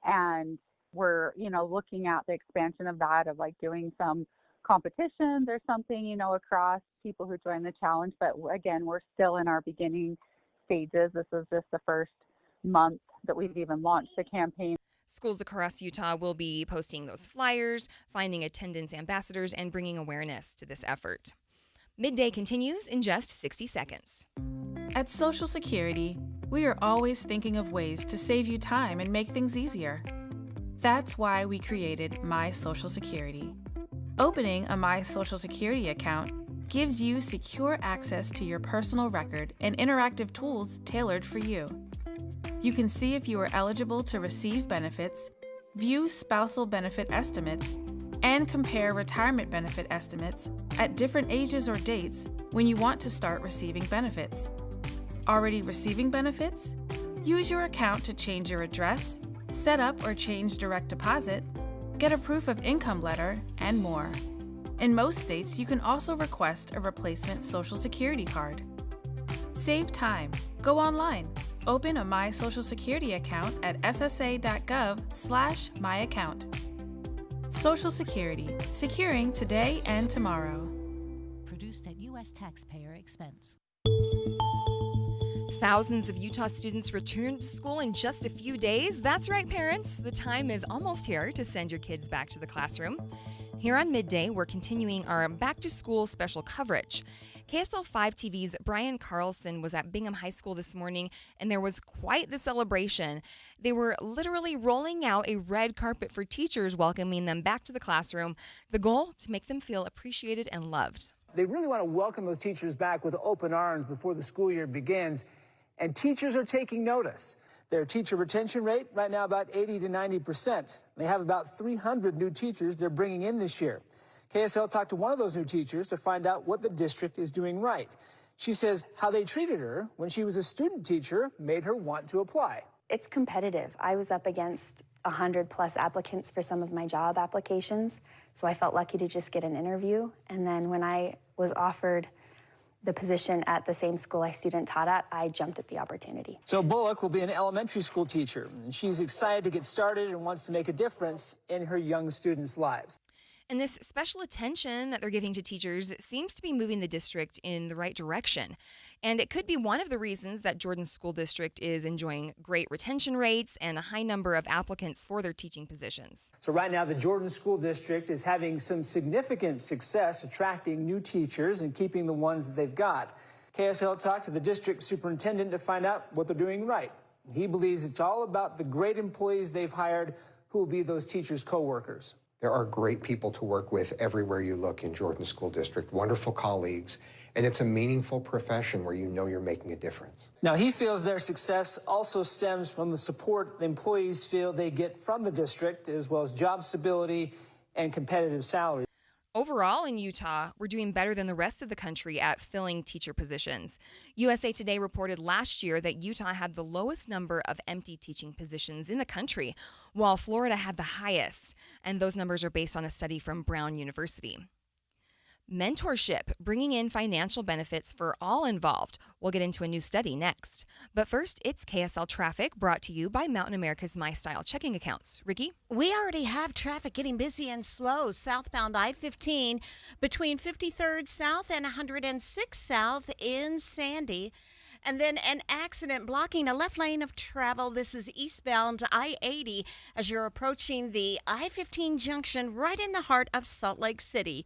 And we're, looking at the expansion of that, of like doing some competitions or something, across people who join the challenge. But again, we're still in our beginning stages. This is just the first month that we've even launched the campaign. Schools across Utah will be posting those flyers, finding attendance ambassadors, and bringing awareness to this effort. Midday continues in just 60 seconds. At Social Security, we are always thinking of ways to save you time and make things easier. That's why we created My Social Security. Opening a My Social Security account gives you secure access to your personal record and interactive tools tailored for you. You can see if you are eligible to receive benefits, view spousal benefit estimates, and compare retirement benefit estimates at different ages or dates when you want to start receiving benefits. Already receiving benefits? Use your account to change your address, set up or change direct deposit, get a proof of income letter, and more. In most states, you can also request a replacement Social Security card. Save time. Go online. Open a My Social Security account at ssa.gov/myaccount. Social Security, securing today and tomorrow. Produced at U.S. taxpayer expense. Thousands of Utah students return to school in just a few days. That's right, parents. The time is almost here to send your kids back to the classroom. Here on Midday, we're continuing our back-to-school special coverage. KSL 5 TV's Brian Carlson was at Bingham High School this morning, and there was quite the celebration. They were literally rolling out a red carpet for teachers, welcoming them back to the classroom. The goal, to make them feel appreciated and loved. They really want to welcome those teachers back with open arms before the school year begins, and teachers are taking notice. Their teacher retention rate right now about 80 to 90%. They have about 300 new teachers they're bringing in this year. KSL talked to one of those new teachers to find out what the district is doing right. She says how they treated her when she was a student teacher made her want to apply. It's competitive. I was up against 100+ applicants for some of my job applications, so I felt lucky to just get an interview. And then when I was offered the position at the same school I student taught at, I jumped at the opportunity. So Bullock will be an elementary school teacher, and she's excited to get started and wants to make a difference in her young students' lives. And this special attention that they're giving to teachers seems to be moving the district in the right direction. And it could be one of the reasons that Jordan School District is enjoying great retention rates and a high number of applicants for their teaching positions. So right now, the Jordan School District is having some significant success attracting new teachers and keeping the ones that they've got. KSL talked to the district superintendent to find out what they're doing right. He believes it's all about the great employees they've hired who will be those teachers' co-workers. There are great people to work with everywhere you look in Jordan School District, wonderful colleagues, and it's a meaningful profession where you know you're making a difference. Now, he feels their success also stems from the support the employees feel they get from the district, as well as job stability and competitive salaries. Overall in Utah, we're doing better than the rest of the country at filling teacher positions. USA Today reported last year that Utah had the lowest number of empty teaching positions in the country, while Florida had the highest, and those numbers are based on a study from Brown University. Mentorship, bringing in financial benefits for all involved. We'll get into a new study next. But first, it's KSL Traffic, brought to you by Mountain America's My Style checking accounts. Ricky? We already have traffic getting busy and slow southbound I-15 between 53rd South and 106 South in Sandy. And then an accident blocking a left lane of travel. This is eastbound I-80 as you're approaching the I-15 junction right in the heart of Salt Lake City.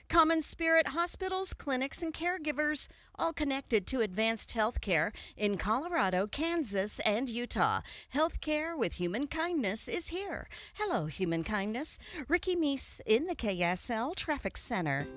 Common Spirit hospitals, clinics, and caregivers all connected to advanced health care in Colorado, Kansas, and Utah. Healthcare with human kindness is here. Hello, human kindness. Ricky Meese in the KSL Traffic Center.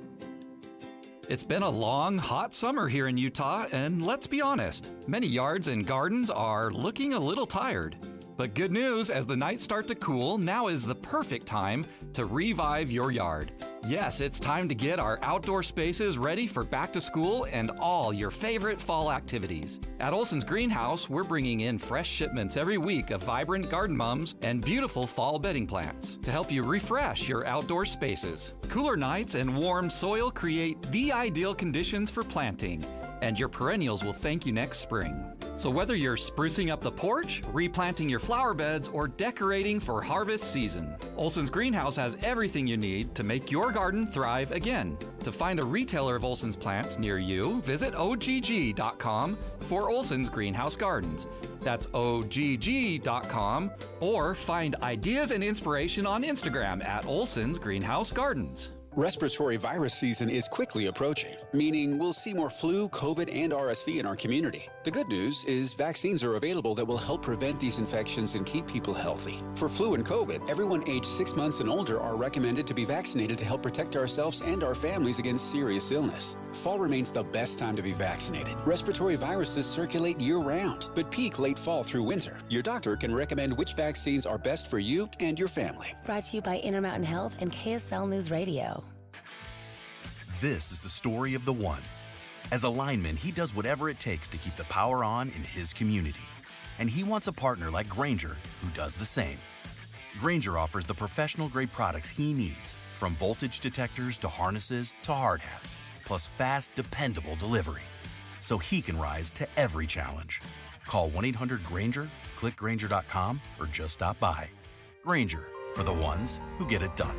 It's been a long, hot summer here in Utah, and let's be honest, many yards and gardens are looking a little tired. But good news, as the nights start to cool, now is the perfect time to revive your yard. Yes, it's time to get our outdoor spaces ready for back to school and all your favorite fall activities. At Olson's Greenhouse, we're bringing in fresh shipments every week of vibrant garden mums and beautiful fall bedding plants to help you refresh your outdoor spaces. Cooler nights and warm soil create the ideal conditions for planting, and your perennials will thank you next spring. So whether you're sprucing up the porch, replanting your flower beds, or decorating for harvest season, Olson's Greenhouse has everything you need to make your garden thrive again. To find a retailer of Olson's plants near you, visit ogg.com for Olson's Greenhouse Gardens. That's ogg.com, or find ideas and inspiration on Instagram at Olson's Greenhouse Gardens. Respiratory virus season is quickly approaching, meaning we'll see more flu, COVID, and RSV in our community. The good news is vaccines are available that will help prevent these infections and keep people healthy. For flu and COVID, everyone aged 6 months and older are recommended to be vaccinated to help protect ourselves and our families against serious illness. Fall remains the best time to be vaccinated. Respiratory viruses circulate year-round, but peak late fall through winter. Your doctor can recommend which vaccines are best for you and your family. Brought to you by Intermountain Health and KSL News Radio. This is the story of the one. As a lineman, he does whatever it takes to keep the power on in his community. And he wants a partner like Grainger who does the same. Grainger offers the professional-grade products he needs, from voltage detectors to harnesses to hard hats, plus fast, dependable delivery, so he can rise to every challenge. Call 1-800-GRAINGER, click Grainger.com, or just stop by. Grainger, for the ones who get it done.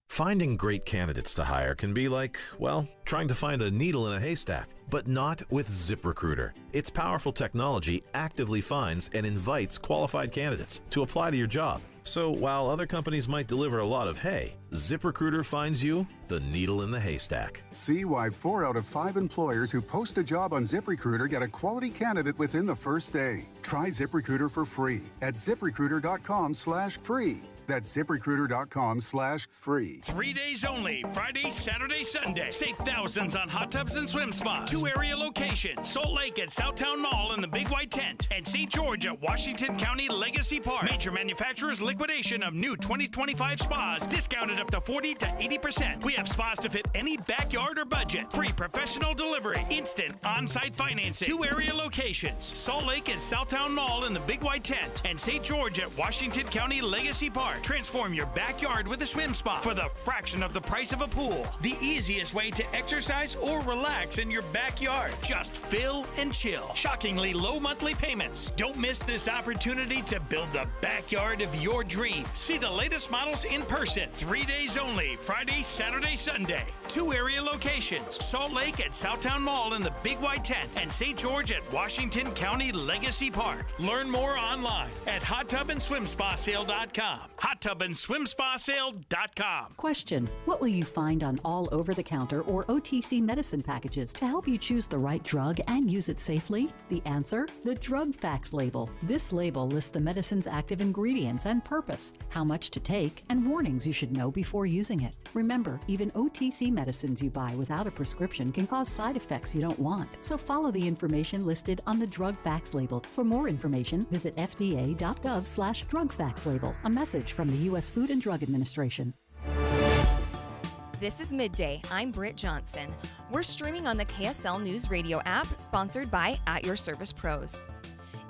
Finding great candidates to hire can be like, well, trying to find a needle in a haystack, but not with ZipRecruiter. Its powerful technology actively finds and invites qualified candidates to apply to your job. So while other companies might deliver a lot of hay, ZipRecruiter finds you the needle in the haystack. See why 4 out of 5 employers who post a job on ZipRecruiter get a quality candidate within the first day. Try ZipRecruiter for free at ZipRecruiter.com/free. That's ZipRecruiter.com/free. 3 days only, Friday, Saturday, Sunday. Save thousands on hot tubs and swim spas. 2 area locations, Salt Lake at Southtown Mall in the Big White Tent, and St. George at Washington County Legacy Park. Major manufacturers liquidation of new 2025 spas, discounted up to 40 to 80%. We have spas to fit any backyard or budget. Free professional delivery, instant on-site financing. 2 area locations, Salt Lake at Southtown Mall in the Big White Tent, and St. George at Washington County Legacy Park. Park. Transform your backyard with a swim spa for the fraction of the price of a pool. The easiest way to exercise or relax in your backyard. Just fill and chill. Shockingly low monthly payments. Don't miss this opportunity to build the backyard of your dreams. See the latest models in person. 3 days only. Friday, Saturday, Sunday. 2 area locations. Salt Lake at Southtown Mall in the Big White Tent and St. George at Washington County Legacy Park. Learn more online at hottubandSwimSpaSale.com. hottubandSwimSpaSale.com. Question: what will you find on all over-the-counter or OTC medicine packages to help you choose the right drug and use it safely? The answer: the drug facts label. This label lists the medicine's active ingredients and purpose, how much to take, and warnings you should know before using it. Remember, even OTC medicines you buy without a prescription can cause side effects you don't want. So follow the information listed on the drug facts label. For more information, visit fda.gov/drug facts label. A message from the U.S. Food and Drug Administration. This is Midday. I'm Britt Johnson. We're streaming on the KSL News Radio app, sponsored by At Your Service Pros.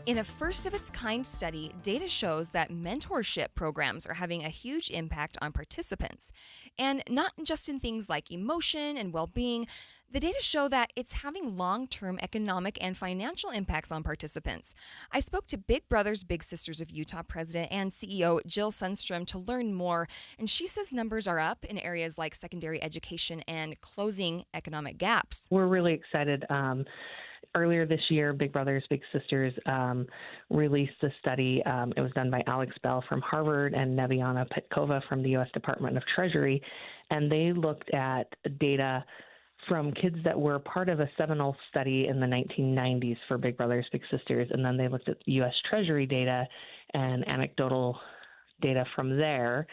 In a first-of-its-kind study, data shows that mentorship programs are having a huge impact on participants. And not just in things like emotion and well-being, the data show that it's having long-term economic and financial impacts on participants. I spoke to Big Brothers Big Sisters of Utah President and CEO Jill Sundstrom to learn more, and she says numbers are up in areas like secondary education and closing economic gaps. We're really excited. Earlier this year, Big Brothers Big Sisters released a study. It was done by Alex Bell from Harvard and Neviana Petkova from the U.S. Department of Treasury, and they looked at data from kids that were part of a seminal study in the 1990s for Big Brothers Big Sisters, and then they looked at U.S. Treasury data and anecdotal data from there,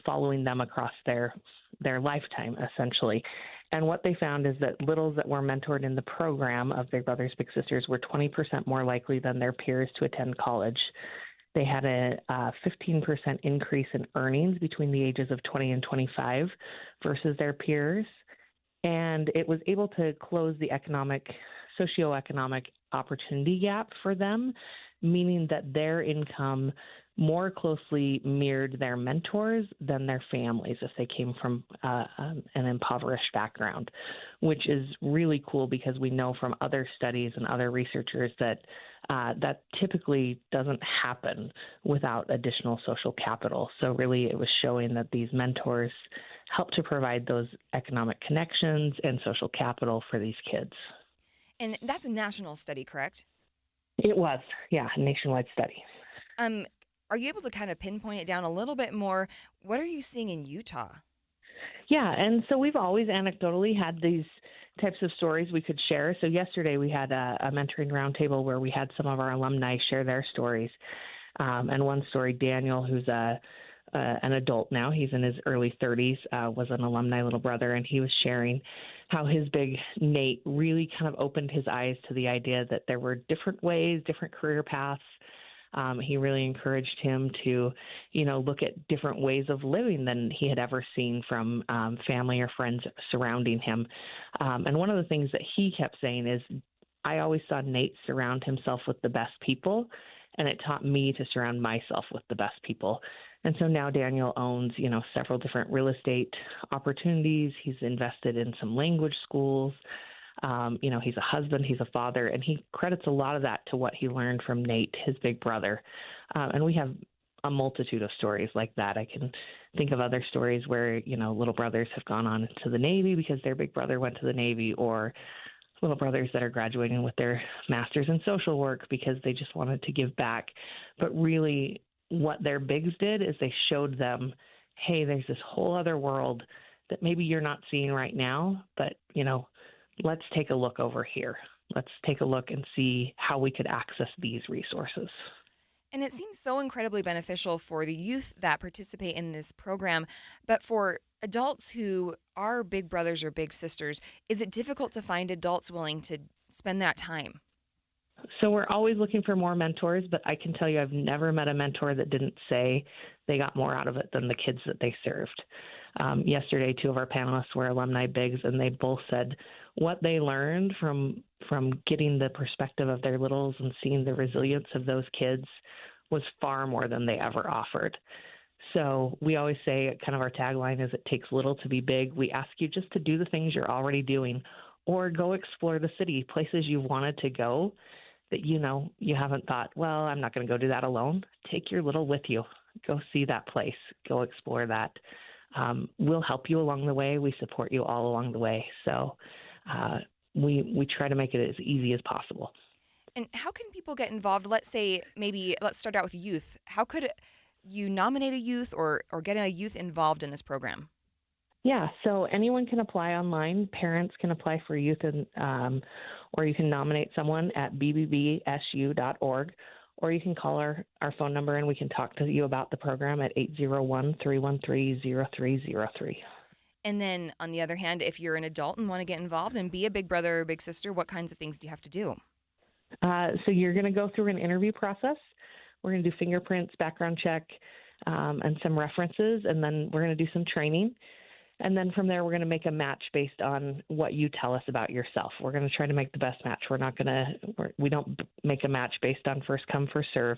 following them across their lifetime, essentially. And what they found is that littles that were mentored in the program of Big Brothers Big Sisters were 20% more likely than their peers to attend college. They had a 15% increase in earnings between the ages of 20 and 25 versus their peers. And it was able to close the socioeconomic opportunity gap for them, meaning that their income more closely mirrored their mentors than their families if they came from an impoverished background, which is really cool because we know from other studies and other researchers that that typically doesn't happen without additional social capital. So really it was showing that these mentors help to provide those economic connections and social capital for these kids. And that's a national study, correct? It was, yeah, a nationwide study. Are you able to kind of pinpoint it down a little bit more? What are you seeing in Utah? Yeah, and so we've always anecdotally had these types of stories we could share. So yesterday we had a mentoring roundtable where we had some of our alumni share their stories. And one story, Daniel, who's an adult now, he's in his early 30s, was an alumni little brother, and he was sharing how his big Nate really kind of opened his eyes to the idea that there were different ways, different career paths. He really encouraged him to, look at different ways of living than he had ever seen from family or friends surrounding him. And one of the things that he kept saying is, I always saw Nate surround himself with the best people, and it taught me to surround myself with the best people. And so now Daniel owns, several different real estate opportunities. He's invested in some language schools. He's a husband, he's a father, and he credits a lot of that to what he learned from Nate, his big brother. And we have a multitude of stories like that. I can think of other stories where, little brothers have gone on to the Navy because their big brother went to the Navy, or little brothers that are graduating with their master's in social work because they just wanted to give back. But really what their bigs did is they showed them, hey, there's this whole other world that maybe you're not seeing right now, but, let's take a look over here. Let's take a look and see how we could access these resources. And it seems so incredibly beneficial for the youth that participate in this program. But for adults who are big brothers or big sisters, is it difficult to find adults willing to spend that time? So we're always looking for more mentors, but I can tell you I've never met a mentor that didn't say they got more out of it than the kids that they served. Yesterday, two of our panelists were alumni bigs, and they both said what they learned from getting the perspective of their littles and seeing the resilience of those kids was far more than they ever offered. So we always say, kind of our tagline is, it takes little to be big. We ask you just to do the things you're already doing, or go explore the city, places you've wanted to go that you haven't thought, well, I'm not going to go do that alone. Take your little with you. Go see that place. Go explore that. We'll help you along the way. We support you all along the way. So we try to make it as easy as possible. And how can people get involved? Let's start out with youth. How could you nominate a youth or get a youth involved in this program? Yeah, so anyone can apply online. Parents can apply for youth, or you can nominate someone at bbbsu.org, or you can call our phone number and we can talk to you about the program at 801-313-0303. And then on the other hand, if you're an adult and want to get involved and be a big brother or big sister, what kinds of things do you have to do? So you're going to go through an interview process. We're going to do fingerprints, background check, and some references, and then we're going to do some training. And then from there, we're going to make a match based on what you tell us about yourself. We're going to try to make the best match. We don't make a match based on first come, first serve.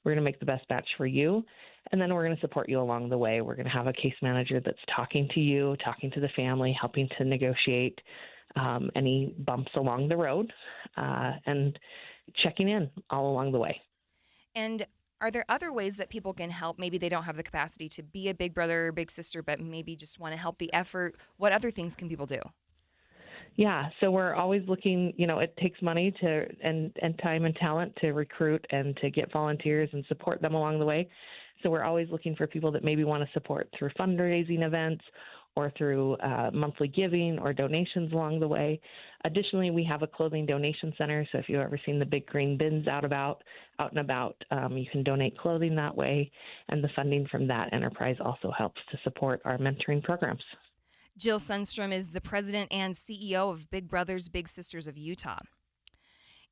We're going to make the best match for you. And then we're going to support you along the way. We're going to have a case manager that's talking to you, talking to the family, helping to negotiate any bumps along the road, and checking in all along the way. And are there other ways that people can help? Maybe they don't have the capacity to be a big brother or big sister, but maybe just want to help the effort. What other things can people do? Yeah, so we're always looking, it takes money and time and talent to recruit and to get volunteers and support them along the way. So we're always looking for people that maybe want to support through fundraising events or through monthly giving or donations along the way. Additionally, we have a clothing donation center. So if you've ever seen the big green bins out and about, you can donate clothing that way. And the funding from that enterprise also helps to support our mentoring programs. Jill Sundstrom is the president and CEO of Big Brothers Big Sisters of Utah.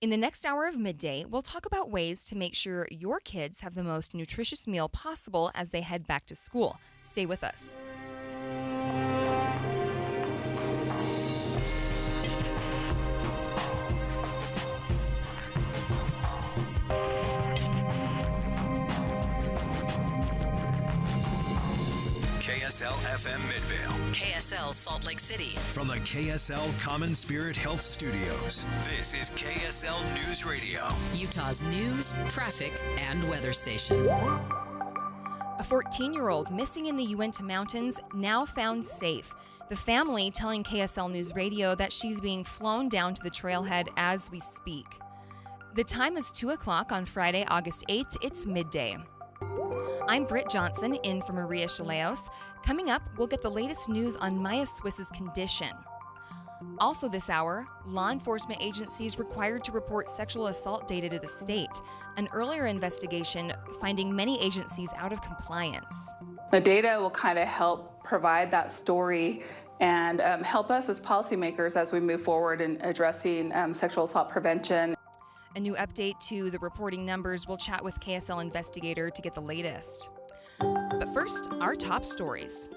In the next hour of Midday, we'll talk about ways to make sure your kids have the most nutritious meal possible as they head back to school. Stay with us. KSL FM Midvale. KSL Salt Lake City. From the KSL Common Spirit Health Studios, this is KSL News Radio. Utah's news, traffic, and weather station. A 14-year-old missing in the Uinta Mountains, now found safe. The family telling KSL News Radio that she's being flown down to the trailhead as we speak. The time is 2 o'clock on Friday, August 8th. It's midday. I'm Britt Johnson, in for Maria Shilaos. Coming up, we'll get the latest news on Maya Swiss's condition. Also this hour, law enforcement agencies required to report sexual assault data to the state. An earlier investigation finding many agencies out of compliance. The data will kind of help provide that story and help us as policymakers as we move forward in addressing sexual assault prevention. A new update to the reporting numbers. We'll chat with KSL investigator to get the latest. But first, our top stories.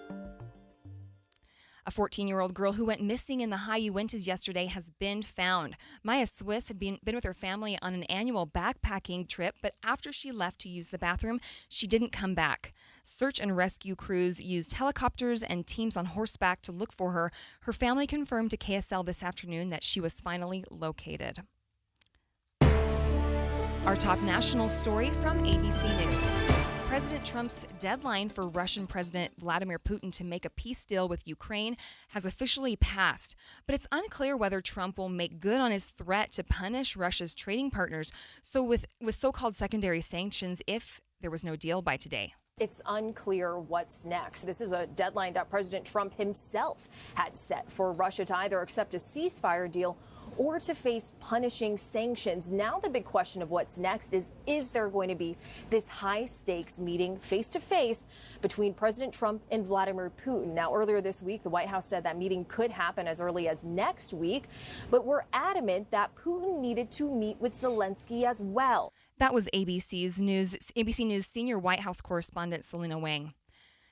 A 14-year-old girl who went missing in the high Uintas yesterday has been found. Maya Swiss had been with her family on an annual backpacking trip, but after she left to use the bathroom, she didn't come back. Search and rescue crews used helicopters and teams on horseback to look for her. Her family confirmed to KSL this afternoon that she was finally located. Our top national story from ABC News. President Trump's deadline for Russian President Vladimir Putin to make a peace deal with Ukraine has officially passed, but it's unclear whether Trump will make good on his threat to punish Russia's trading partners, so with so-called secondary sanctions if there was no deal by today. It's unclear what's next. This is a deadline that President Trump himself had set for Russia to either accept a ceasefire deal or to face punishing sanctions. Now the big question of what's next is there going to be this high-stakes meeting face-to-face between President Trump and Vladimir Putin? Now, earlier this week, the White House said that meeting could happen as early as next week, but we're adamant that Putin needed to meet with Zelensky as well. That was ABC News senior White House correspondent Selena Wang.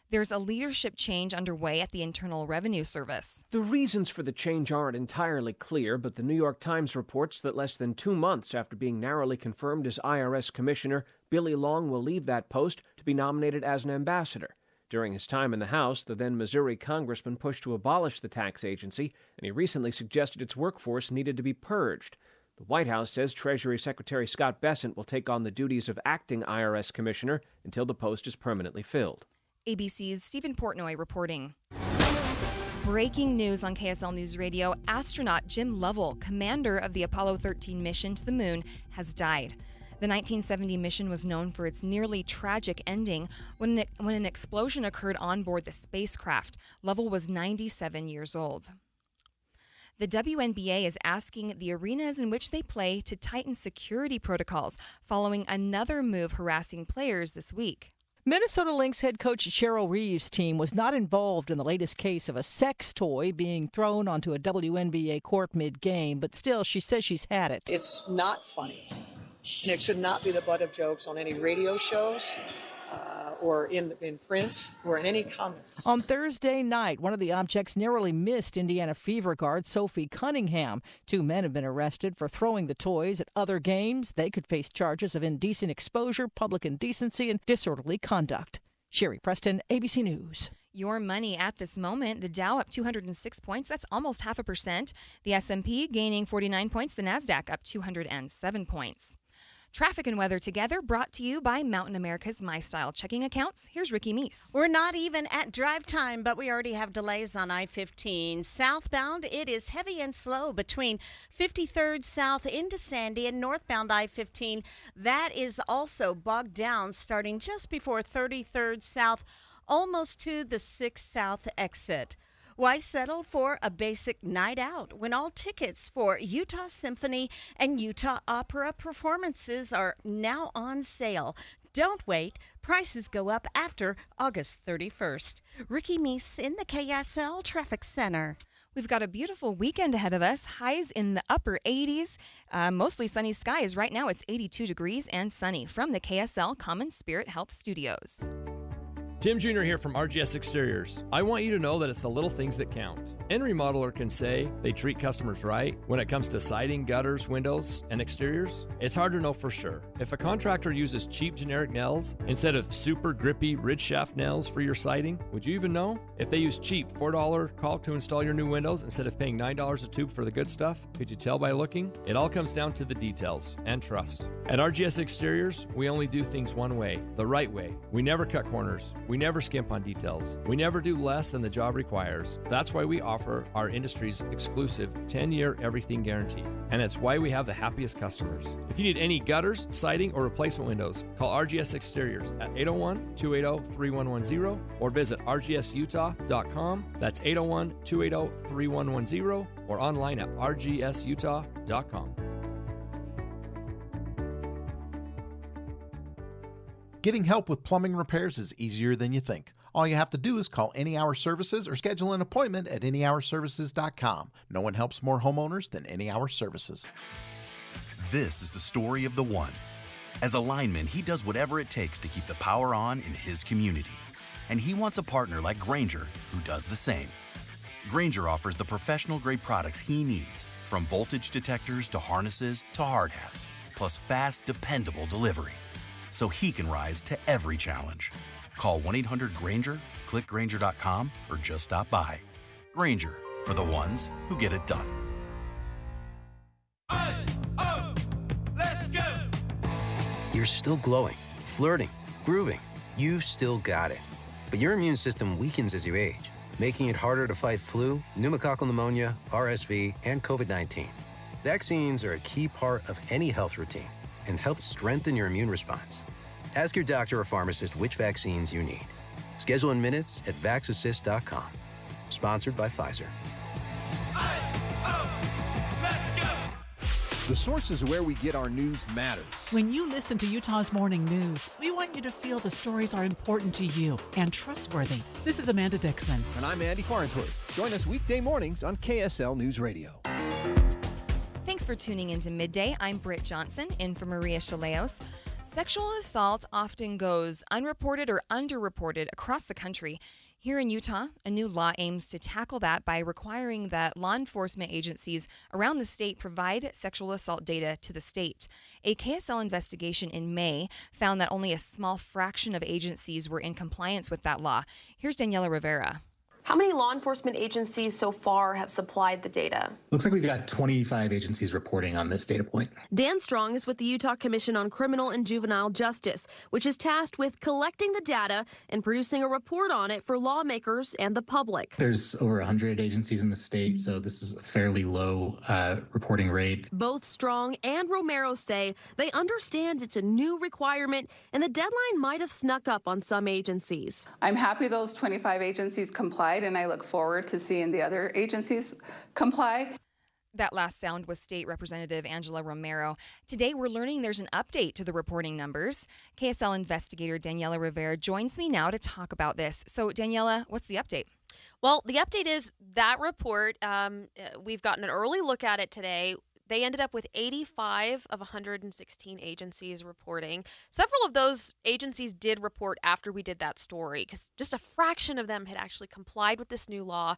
There's a leadership change underway at the Internal Revenue Service. The reasons for the change aren't entirely clear, but the New York Times reports that less than 2 months after being narrowly confirmed as IRS Commissioner, Billy Long will leave that post to be nominated as an ambassador. During his time in the House, the then Missouri congressman pushed to abolish the tax agency, and he recently suggested its workforce needed to be purged. The White House says Treasury Secretary Scott Bessent will take on the duties of acting IRS commissioner until the post is permanently filled. ABC's Stephen Portnoy reporting. Breaking news on KSL News Radio. Astronaut Jim Lovell, commander of the Apollo 13 mission to the moon, has died. The 1970 mission was known for its nearly tragic ending when an explosion occurred on board the spacecraft. Lovell was 97 years old. The WNBA is asking the arenas in which they play to tighten security protocols following another move harassing players this week. Minnesota Lynx head coach Cheryl Reeves' team was not involved in the latest case of a sex toy being thrown onto a WNBA court mid-game, but still, she says she's had it. It's not funny, and it should not be the butt of jokes on any radio shows or in print or in any comments. On Thursday night, one of the objects narrowly missed Indiana Fever guard Sophie Cunningham. 2 men have been arrested for throwing the toys at other games. They could face charges of indecent exposure, public indecency, and disorderly conduct. Sherry Preston, ABC News. Your money at this moment, the Dow up 206 points, that's almost 0.5%. The S&P gaining 49 points, the Nasdaq up 207 points. Traffic and weather together, brought to you by Mountain America's My Style checking accounts. Here's Ricky Meese. We're not even at drive time, but we already have delays on I-15. Southbound, it is heavy and slow between 53rd South into Sandy and northbound I-15. That is also bogged down starting just before 33rd South, almost to the 6th South exit. Why settle for a basic night out when all tickets for Utah Symphony and Utah Opera performances are now on sale? Don't wait. Prices go up after August 31st. Ricky Meese in the KSL Traffic Center. We've got a beautiful weekend ahead of us. Highs in the upper 80s. Mostly sunny skies. Right now it's 82 degrees and sunny from the KSL Common Spirit Health Studios. Tim Jr. here from RGS Exteriors. I want you to know that it's the little things that count. Any remodeler can say they treat customers right when it comes to siding, gutters, windows, and exteriors. It's hard to know for sure. If a contractor uses cheap generic nails instead of super grippy ridge shaft nails for your siding, would you even know? If they use cheap $4 caulk to install your new windows instead of paying $9 a tube for the good stuff, could you tell by looking? It all comes down to the details and trust. At RGS Exteriors, we only do things one way, the right way. We never cut corners. We never skimp on details. We never do less than the job requires. That's why we offer our industry's exclusive 10-year everything guarantee. And it's why we have the happiest customers. If you need any gutters, siding, or replacement windows, call RGS Exteriors at 801-280-3110 or visit rgsutah.com. That's 801-280-3110 or online at rgsutah.com. Getting help with plumbing repairs is easier than you think. All you have to do is call Any Hour Services or schedule an appointment at anyhourservices.com. No one helps more homeowners than Any Hour Services. This is the story of the one. As a lineman, he does whatever it takes to keep the power on in his community. And he wants a partner like Grainger who does the same. Grainger offers the professional-grade products he needs, from voltage detectors to harnesses to hard hats, plus fast, dependable delivery, so he can rise to every challenge. Call 1-800-GRAINGER, click Grainger.com, or just stop by. Grainger, for the ones who get it done. Let's go! You're still glowing, flirting, grooving. You still got it. But your immune system weakens as you age, making it harder to fight flu, pneumococcal pneumonia, RSV, and COVID-19. Vaccines are a key part of any health routine and help strengthen your immune response. Ask your doctor or pharmacist which vaccines you need. Schedule in minutes at vaxassist.com. Sponsored by Pfizer. The sources where we get our news matters. When you listen to Utah's Morning News, we want you to feel the stories are important to you and trustworthy. This is Amanda Dixon. And I'm Andy Farnsworth. Join us weekday mornings on KSL News Radio. Thanks for tuning into Midday. I'm Britt Johnson, in for Maria Shilaos. Sexual assault often goes unreported or underreported across the country. Here in Utah, a new law aims to tackle that by requiring that law enforcement agencies around the state provide sexual assault data to the state. A KSL investigation in May found that only a small fraction of agencies were in compliance with that law. Here's Daniela Rivera. How many law enforcement agencies so far have supplied the data? Looks like we've got 25 agencies reporting on this data point. Dan Strong is with the Utah Commission on Criminal and Juvenile Justice, which is tasked with collecting the data and producing a report on it for lawmakers and the public. There's over 100 agencies in the state, so this is a fairly low reporting rate. Both Strong and Romero say they understand it's a new requirement and the deadline might have snuck up on some agencies. I'm happy those 25 agencies complied, and I look forward to seeing the other agencies comply. That last sound was State Representative Angela Romero. Today, we're learning there's an update to the reporting numbers. KSL investigator Daniela Rivera joins me now to talk about this. So, Daniela, what's the update? Well, the update is that report. We've gotten an early look at it today. They ended up with 85 of 116 agencies reporting. Several of those agencies did report after we did that story, because just a fraction of them had actually complied with this new law.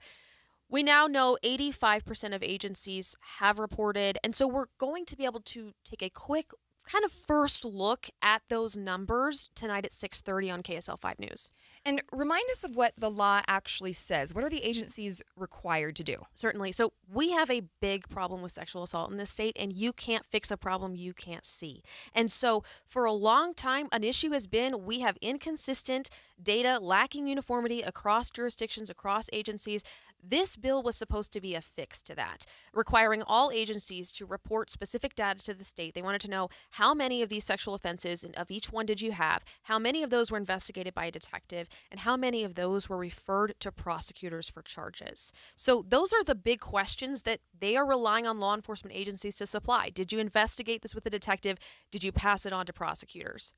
We now know 85% of agencies have reported, and so we're going to be able to take a quick kind of first look at those numbers tonight at 6:30 on KSL 5 News. And remind us of what the law actually says. What are the agencies required to do? Certainly. So we have a big problem with sexual assault in this state, and you can't fix a problem you can't see. And so for a long time, an issue has been we have inconsistent data, lacking uniformity across jurisdictions, across agencies. This bill was supposed to be a fix to that, requiring all agencies to report specific data to the state. They wanted to know how many of these sexual offenses and of each one did you have, how many of those were investigated by a detective, and how many of those were referred to prosecutors for charges. So those are the big questions that they are relying on law enforcement agencies to supply. Did you investigate this with a detective? Did you pass it on to prosecutors?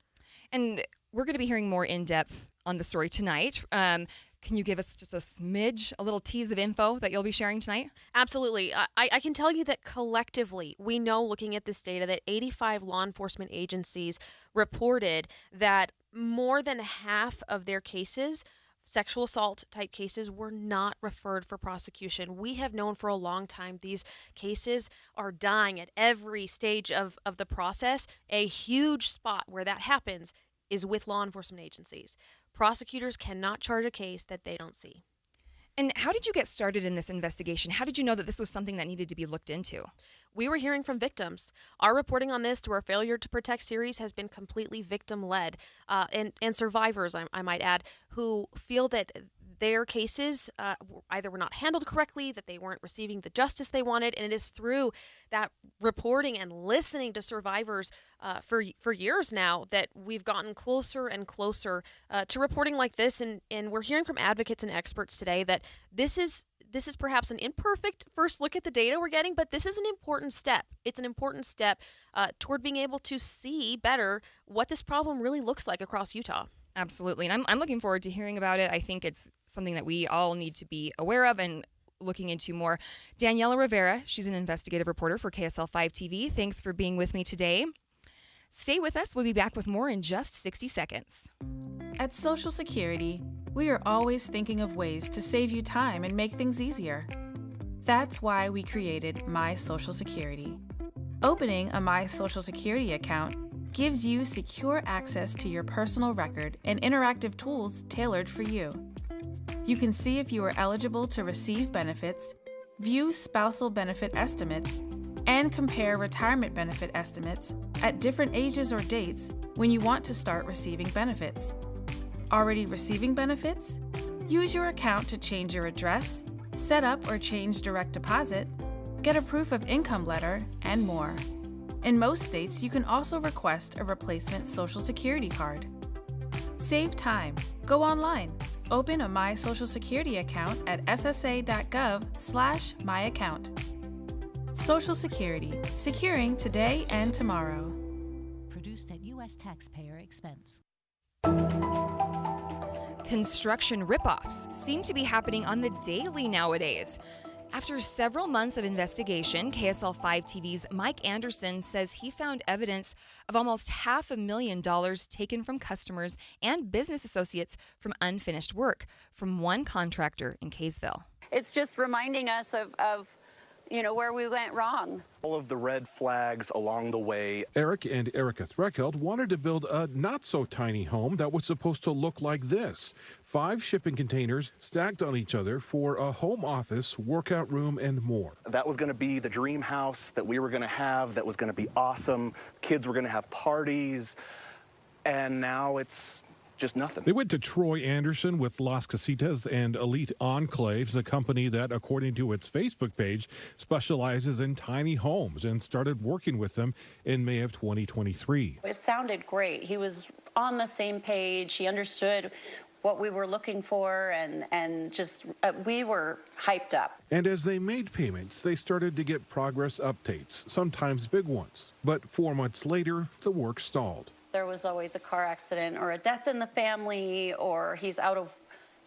And we're going to be hearing more in depth on the story tonight. Can you give us just a smidge, a little tease of info that you'll be sharing tonight? Absolutely. I can tell you that collectively, we know looking at this data that 85 law enforcement agencies reported that more than half of their cases, sexual assault type cases, were not referred for prosecution. We have known for a long time these cases are dying at every stage of the process. A huge spot where that happens is with law enforcement agencies. Prosecutors cannot charge a case that they don't see. And how did you get started in this investigation? How did you know that this was something that needed to be looked into? We were hearing from victims. Our reporting on this through our Failure to Protect series has been completely victim-led, and survivors, I might add, who feel that their cases either were not handled correctly, that they weren't receiving the justice they wanted, and it is through that reporting and listening to survivors for years now that we've gotten closer and closer to reporting like this, and we're hearing from advocates and experts today that this is perhaps an imperfect first look at the data we're getting, but this is an important step. It's an important step toward being able to see better what this problem really looks like across Utah. Absolutely. And I'm looking forward to hearing about it. I think it's something that we all need to be aware of and looking into more. Daniela Rivera, she's an investigative reporter for KSL 5 TV. Thanks for being with me today. Stay with us. We'll be back with more in just 60 seconds. At Social Security, we are always thinking of ways to save you time and make things easier. That's why we created My Social Security. Opening a My Social Security account gives you secure access to your personal record and interactive tools tailored for you. You can see if you are eligible to receive benefits, view spousal benefit estimates, and compare retirement benefit estimates at different ages or dates when you want to start receiving benefits. Already receiving benefits? Use your account to change your address, set up or change direct deposit, get a proof of income letter, and more. In most states, you can also request a replacement Social Security card. Save time. Go online. Open a My Social Security account at ssa.gov/myaccount. Social Security, securing today and tomorrow. Produced at U.S. taxpayer expense. Construction ripoffs seem to be happening on the daily nowadays. After several months of investigation, KSL 5 TV's Mike Anderson says he found evidence of almost $500,000 taken from customers and business associates from unfinished work from one contractor in Kaysville. It's just reminding us of where we went wrong. All of the red flags along the way. Eric and Erica Threckeld wanted to build a not-so-tiny home that was supposed to look like this. 5 shipping containers stacked on each other for a home office, workout room, and more. That was going to be the dream house that we were going to have, that was going to be awesome. Kids were going to have parties, and now it's just nothing. They went to Troy Anderson with Las Casitas and Elite Enclaves, a company that, according to its Facebook page, specializes in tiny homes, and started working with them in May of 2023. It sounded great. He was on the same page. He understood what we were looking for, and just we were hyped up. And as they made payments, they started to get progress updates, sometimes big ones. But 4 months later, the work stalled. There was always a car accident or a death in the family, or he's out of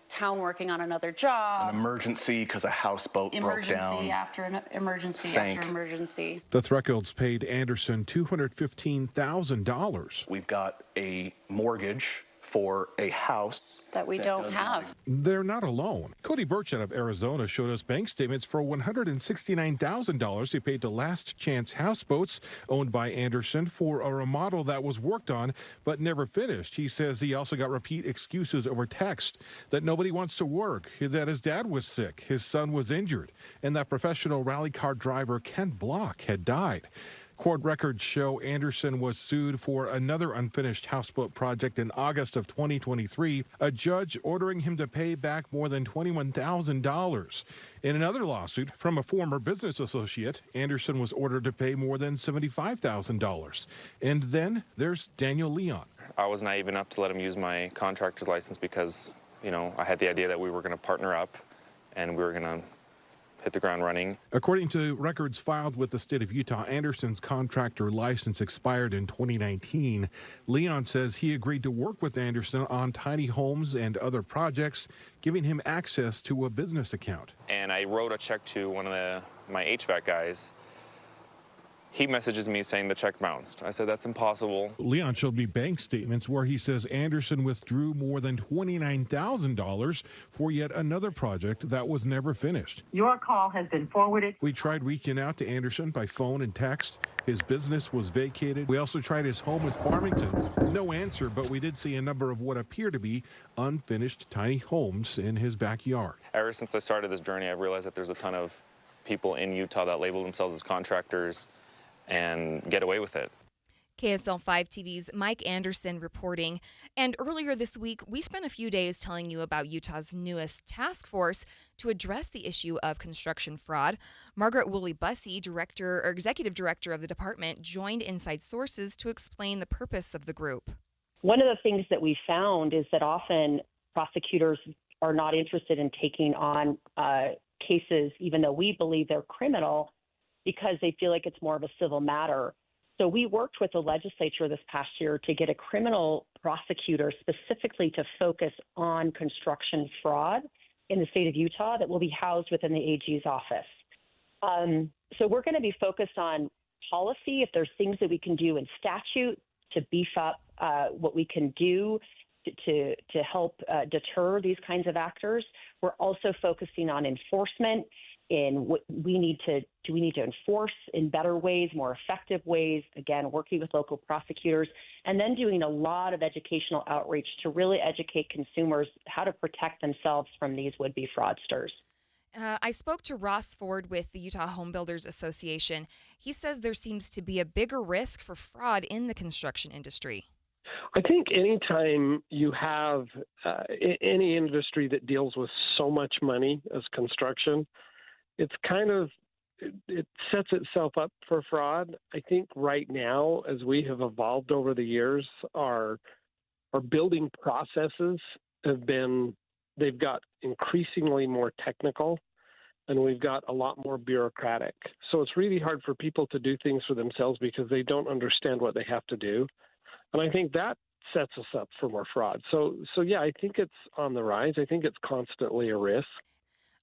town working on another job. An emergency because a houseboat broke down. Emergency after emergency. The Threckelds paid Anderson $215,000. We've got a mortgage for a house that we don't have. They're not alone. Cody Birch out of Arizona showed us bank statements for $169,000 he paid to Last Chance Houseboats, owned by Anderson, for a remodel that was worked on but never finished. He says he also got repeat excuses over text, that nobody wants to work, that his dad was sick, his son was injured, and that professional rally car driver Ken Block had died. Court records show Anderson was sued for another unfinished houseboat project in August of 2023, a judge ordering him to pay back more than $21,000. In another lawsuit from a former business associate, Anderson was ordered to pay more than $75,000. And then there's Daniel Leon. I was naive enough to let him use my contractor's license because, I had the idea that we were going to partner up and we were going to hit the ground running. According to records filed with the state of Utah, Anderson's contractor license expired in 2019. Leon says he agreed to work with Anderson on tiny homes and other projects, giving him access to a business account. And I wrote a check to one of my HVAC guys. He messages me saying the check bounced. I said, that's impossible. Leon showed me bank statements where he says Anderson withdrew more than $29,000 for yet another project that was never finished. Your call has been forwarded. We tried reaching out to Anderson by phone and text. His business was vacated. We also tried his home in Farmington. No answer, but we did see a number of what appear to be unfinished tiny homes in his backyard. Ever since I started this journey, I've realized that there's a ton of people in Utah that label themselves as contractors and get away with it. KSL 5 TV's Mike Anderson reporting. And earlier this week, we spent a few days telling you about Utah's newest task force to address the issue of construction fraud. Margaret Woolley-Bussey, executive director of the department, joined Inside Sources to explain the purpose of the group. One of the things that we found is that often prosecutors are not interested in taking on cases, even though we believe they're criminal, because they feel like it's more of a civil matter. So we worked with the legislature this past year to get a criminal prosecutor specifically to focus on construction fraud in the state of Utah that will be housed within the AG's office. So we're going to be focused on policy, if there's things that we can do in statute to beef up what we can do to help deter these kinds of actors. We're also focusing on enforcement in what we need to enforce in better ways, more effective ways, again, working with local prosecutors, and then doing a lot of educational outreach to really educate consumers how to protect themselves from these would-be fraudsters. I spoke to Ross Ford with the Utah Home Builders Association. He says there seems to be a bigger risk for fraud in the construction industry. I think anytime you have any industry that deals with so much money as construction, it sets itself up for fraud. I think right now, as we have evolved over the years, our building processes they've got increasingly more technical, and we've got a lot more bureaucratic. So it's really hard for people to do things for themselves because they don't understand what they have to do. And I think that sets us up for more fraud. So yeah, I think it's on the rise. I think it's constantly a risk.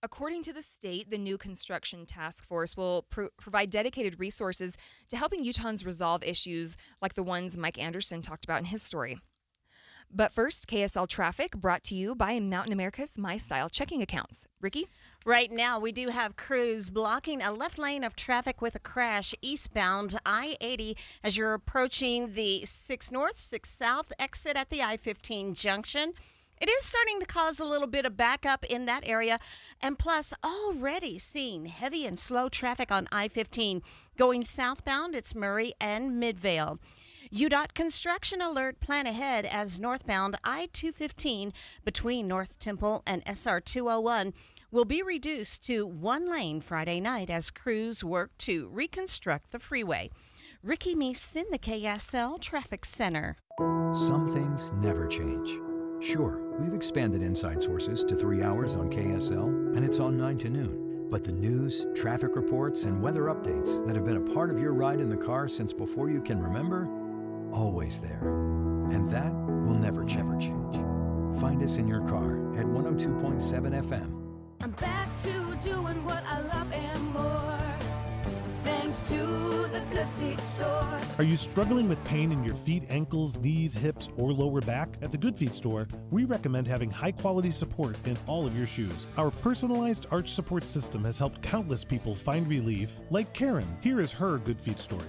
According to the state, the new construction task force will provide dedicated resources to helping Utahns resolve issues like the ones Mike Anderson talked about in his story. But first, KSL Traffic brought to you by Mountain America's MyStyle checking accounts. Ricky? Right now, we do have crews blocking a left lane of traffic with a crash eastbound I-80 as you're approaching the 6 North, 6 South exit at the I-15 junction. It is starting to cause a little bit of backup in that area, and plus already seeing heavy and slow traffic on I-15 going southbound. It's Murray and Midvale. UDOT construction alert, plan ahead as northbound I-215 between North Temple and SR 201 will be reduced to one lane Friday night as crews work to reconstruct the freeway. Ricky Meese in the KSL Traffic Center. Some things never change. Sure, we've expanded Inside Sources to 3 hours on KSL, and it's on 9 to noon. But the news, traffic reports, and weather updates that have been a part of your ride in the car since before you can remember, always there. And that will never change. Find us in your car at 102.7 FM. I'm back to doing what I love and more, thanks to the Good Feet store. Are you struggling with pain in your feet, ankles, knees, hips, or lower back? At the Good Feet store, we recommend having high-quality support in all of your shoes. Our personalized arch support system has helped countless people find relief, like Karen. Here is her Good Feet story.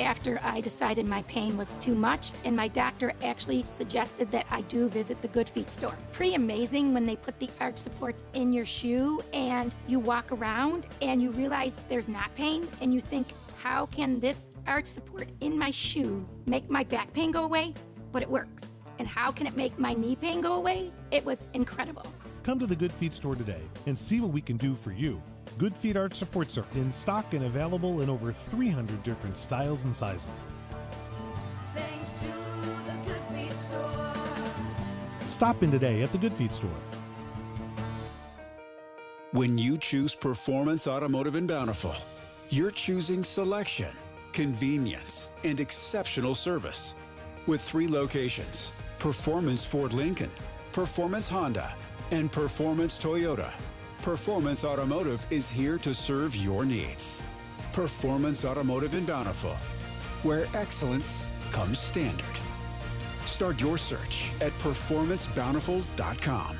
After I decided my pain was too much, and my doctor actually suggested that I do visit the Good Feet store. Pretty amazing when they put the arch supports in your shoe and you walk around and you realize there's not pain, and you think, how can this arch support in my shoe make my back pain go away? But it works. And how can it make my knee pain go away? It was incredible. Come to the Good Feet store today and see what we can do for you. Good Feet arch supports are in stock and available in over 300 different styles and sizes. Thanks to the Good Feet store. Stop in today at the Good Feet store. When you choose Performance Automotive in Bountiful, you're choosing selection, convenience, and exceptional service. With 3 locations, Performance Ford Lincoln, Performance Honda, and Performance Toyota, Performance Automotive is here to serve your needs. Performance Automotive in Bountiful, where excellence comes standard. Start your search at performancebountiful.com.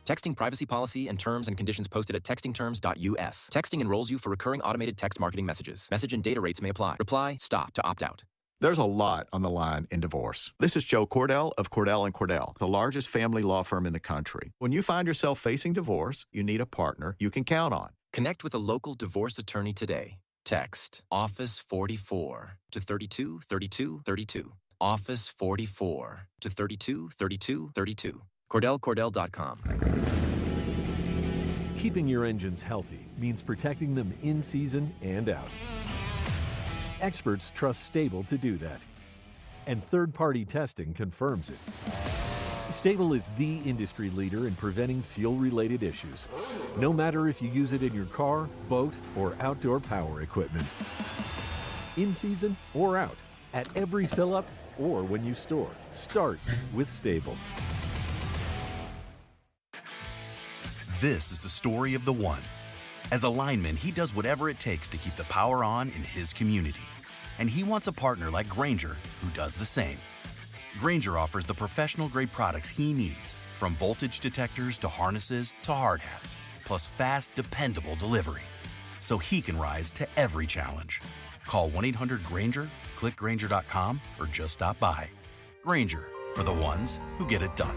Texting privacy policy and terms and conditions posted at textingterms.us. Texting enrolls you for recurring automated text marketing messages. Message and data rates may apply. Reply STOP to opt out. There's a lot on the line in divorce. This is Joe Cordell of Cordell & Cordell, the largest family law firm in the country. When you find yourself facing divorce, you need a partner you can count on. Connect with a local divorce attorney today. Text Office 44 to 32 32 32. Office 44 to 32 32 32. CordellCordell.com. Keeping your engines healthy means protecting them in season and out. Experts trust Stable to do that, and third-party testing confirms it. Stable is the industry leader in preventing fuel-related issues, no matter if you use it in your car, boat, or outdoor power equipment. In season or out, at every fill-up or when you store, start with Stable. This is the story of the one. As a lineman, he does whatever it takes to keep the power on in his community. And he wants a partner like Grainger who does the same. Grainger offers the professional-grade products he needs, from voltage detectors to harnesses to hard hats, plus fast, dependable delivery, so he can rise to every challenge. Call 1-800-GRAINGER, click Grainger.com, or just stop by. Grainger, for the ones who get it done.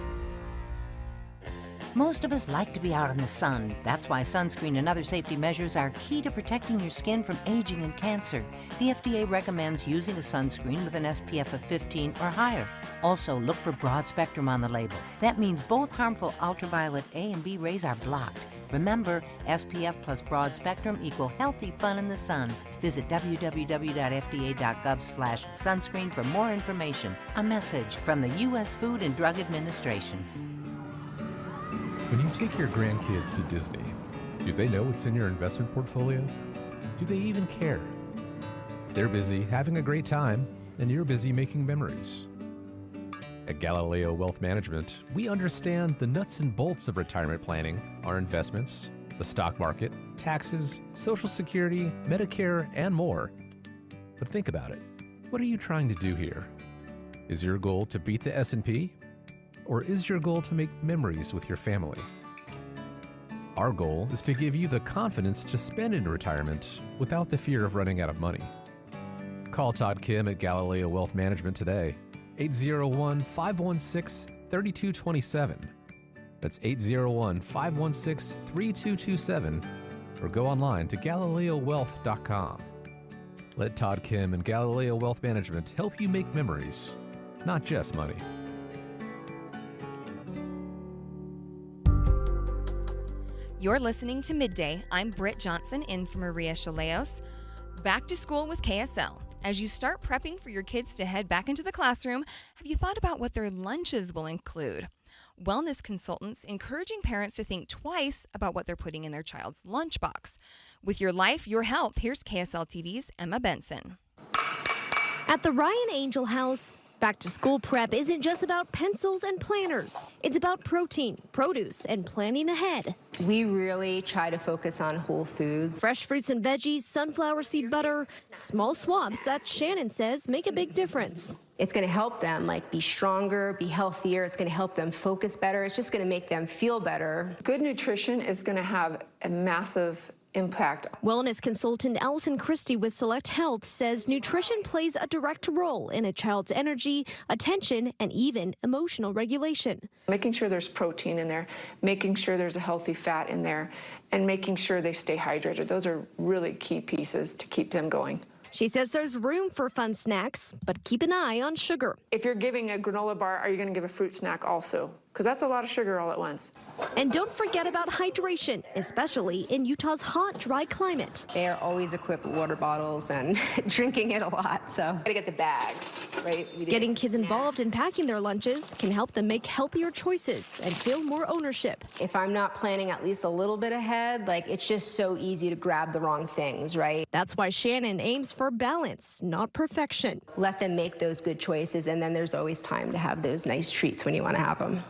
Most of us like to be out in the sun. That's why sunscreen and other safety measures are key to protecting your skin from aging and cancer. The FDA recommends using a sunscreen with an SPF of 15 or higher. Also, look for broad spectrum on the label. That means both harmful ultraviolet A and B rays are blocked. Remember, SPF plus broad spectrum equal healthy fun in the sun. Visit www.fda.gov/sunscreen for more information. A message from the U.S. Food and Drug Administration. When you take your grandkids to Disney, do they know what's in your investment portfolio? Do they even care? They're busy having a great time, and you're busy making memories. At Galileo Wealth Management, we understand the nuts and bolts of retirement planning, our investments, the stock market, taxes, Social Security, Medicare, and more. But think about it. What are you trying to do here? Is your goal to beat the S&P? Or is your goal to make memories with your family? Our goal is to give you the confidence to spend in retirement without the fear of running out of money. Call Todd Kim at Galileo Wealth Management today. 801-516-3227. That's 801-516-3227. Or go online to GalileoWealth.com. Let Todd Kim and Galileo Wealth Management help you make memories, not just money. You're listening to Midday. I'm Britt Johnson in for Maria Shilaos. Back to school with KSL. As you start prepping for your kids to head back into the classroom, have you thought about what their lunches will include? Wellness consultants encouraging parents to think twice about what they're putting in their child's lunchbox. With Your Life, Your Health, here's KSL TV's Emma Benson. At the Ryan Angel House, back to school prep isn't just about pencils and planners. It's about protein, produce, and planning ahead. We really try to focus on whole foods. Fresh fruits and veggies, sunflower seed butter, small swabs that Shannon says make a big difference. It's going to help them be stronger, be healthier. It's going to help them focus better. It's just going to make them feel better. Good nutrition is going to have a massive impact. Wellness consultant Allison Christie with Select Health says nutrition plays a direct role in a child's energy, attention, and even emotional regulation. Making sure there's protein in there, making sure there's a healthy fat in there, and making sure they stay hydrated. Those are really key pieces to keep them going. She says there's room for fun snacks, but keep an eye on sugar. If you're giving a granola bar, are you going to give a fruit snack also? Because that's a lot of sugar all at once. And don't forget about hydration, especially in Utah's hot, dry climate. They are always equipped with water bottles and drinking it a lot, so gotta get the bags, right? Getting kids involved in packing their lunches can help them make healthier choices and feel more ownership. If I'm not planning at least a little bit ahead, it's just so easy to grab the wrong things, right? That's why Shannon aims for balance, not perfection. Let them make those good choices, and then there's always time to have those nice treats when you want to have them.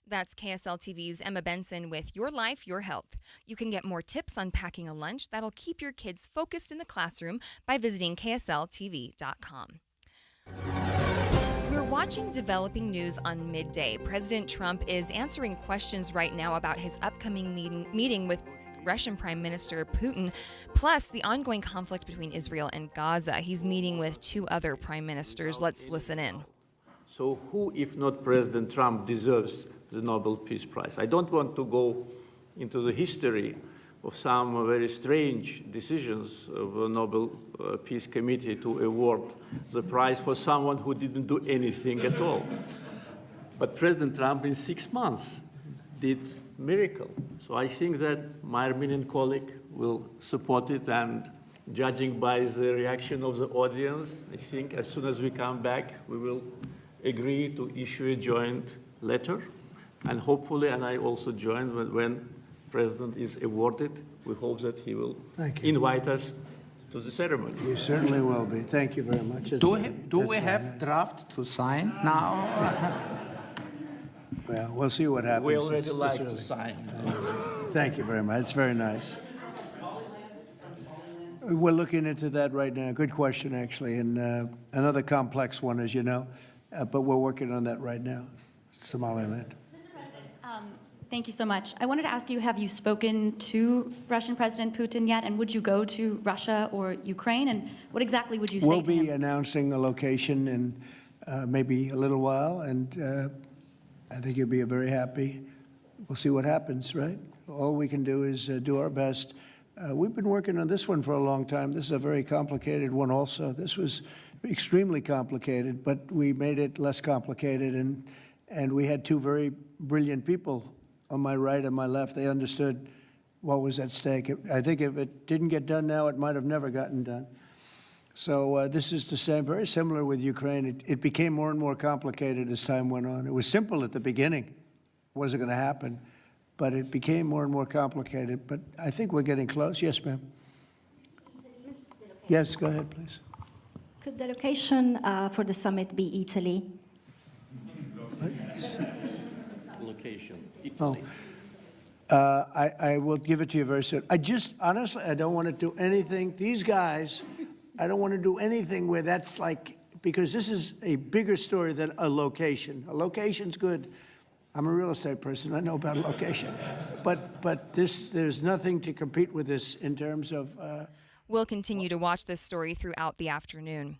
That's KSL TV's Emma Benson with Your Life, Your Health. You can get more tips on packing a lunch that'll keep your kids focused in the classroom by visiting KSLTV.com. We're watching developing news on Midday. President Trump is answering questions right now about his upcoming meeting with Russian Prime Minister Putin, plus the ongoing conflict between Israel and Gaza. He's meeting with two other prime ministers. Let's listen in. So who, if not President Trump, deserves the Nobel Peace Prize? I don't want to go into the history of some very strange decisions of the Nobel Peace Committee to award the prize for someone who didn't do anything at all. But President Trump, in 6 months, did a miracle. So I think that my Armenian colleague will support it, and judging by the reaction of the audience, I think as soon as we come back, we will agree to issue a joint letter. And hopefully, and I also join when President is awarded, we hope that he will invite us to the ceremony. You certainly will be. Thank you very much. Do we have draft to sign now? Well, we'll see what happens. We already like to sign. Thank you very much. It's very nice. We're looking into that right now. Good question, actually, and another complex one, as you know, but we're working on that right now. Somaliland. Thank you so much. I wanted to ask you, have you spoken to Russian President Putin yet? And would you go to Russia or Ukraine? And what exactly would you say to him? We'll be announcing a location in maybe a little while, and I think you'll be very happy. We'll see what happens, right? All we can do is do our best. We've been working on this one for a long time. This is a very complicated one also. This was extremely complicated, but we made it less complicated, and we had two very brilliant people on my right and my left. They understood what was at stake. I think if it didn't get done now, it might have never gotten done. So this is the same, very similar with Ukraine. It became more and more complicated as time went on. It was simple at the beginning. It wasn't going to happen. But it became more and more complicated. But I think we're getting close. Yes, ma'am. Yes, go ahead, please. Could the location for the summit be Italy? Location. Italy. I will give it to you very soon. Honestly, I don't want to do anything. These guys, I don't want to do anything where that's like, because this is a bigger story than a location. A location's good. I'm a real estate person. I know about a location. But there's nothing to compete with this in terms of... We'll continue to watch this story throughout the afternoon.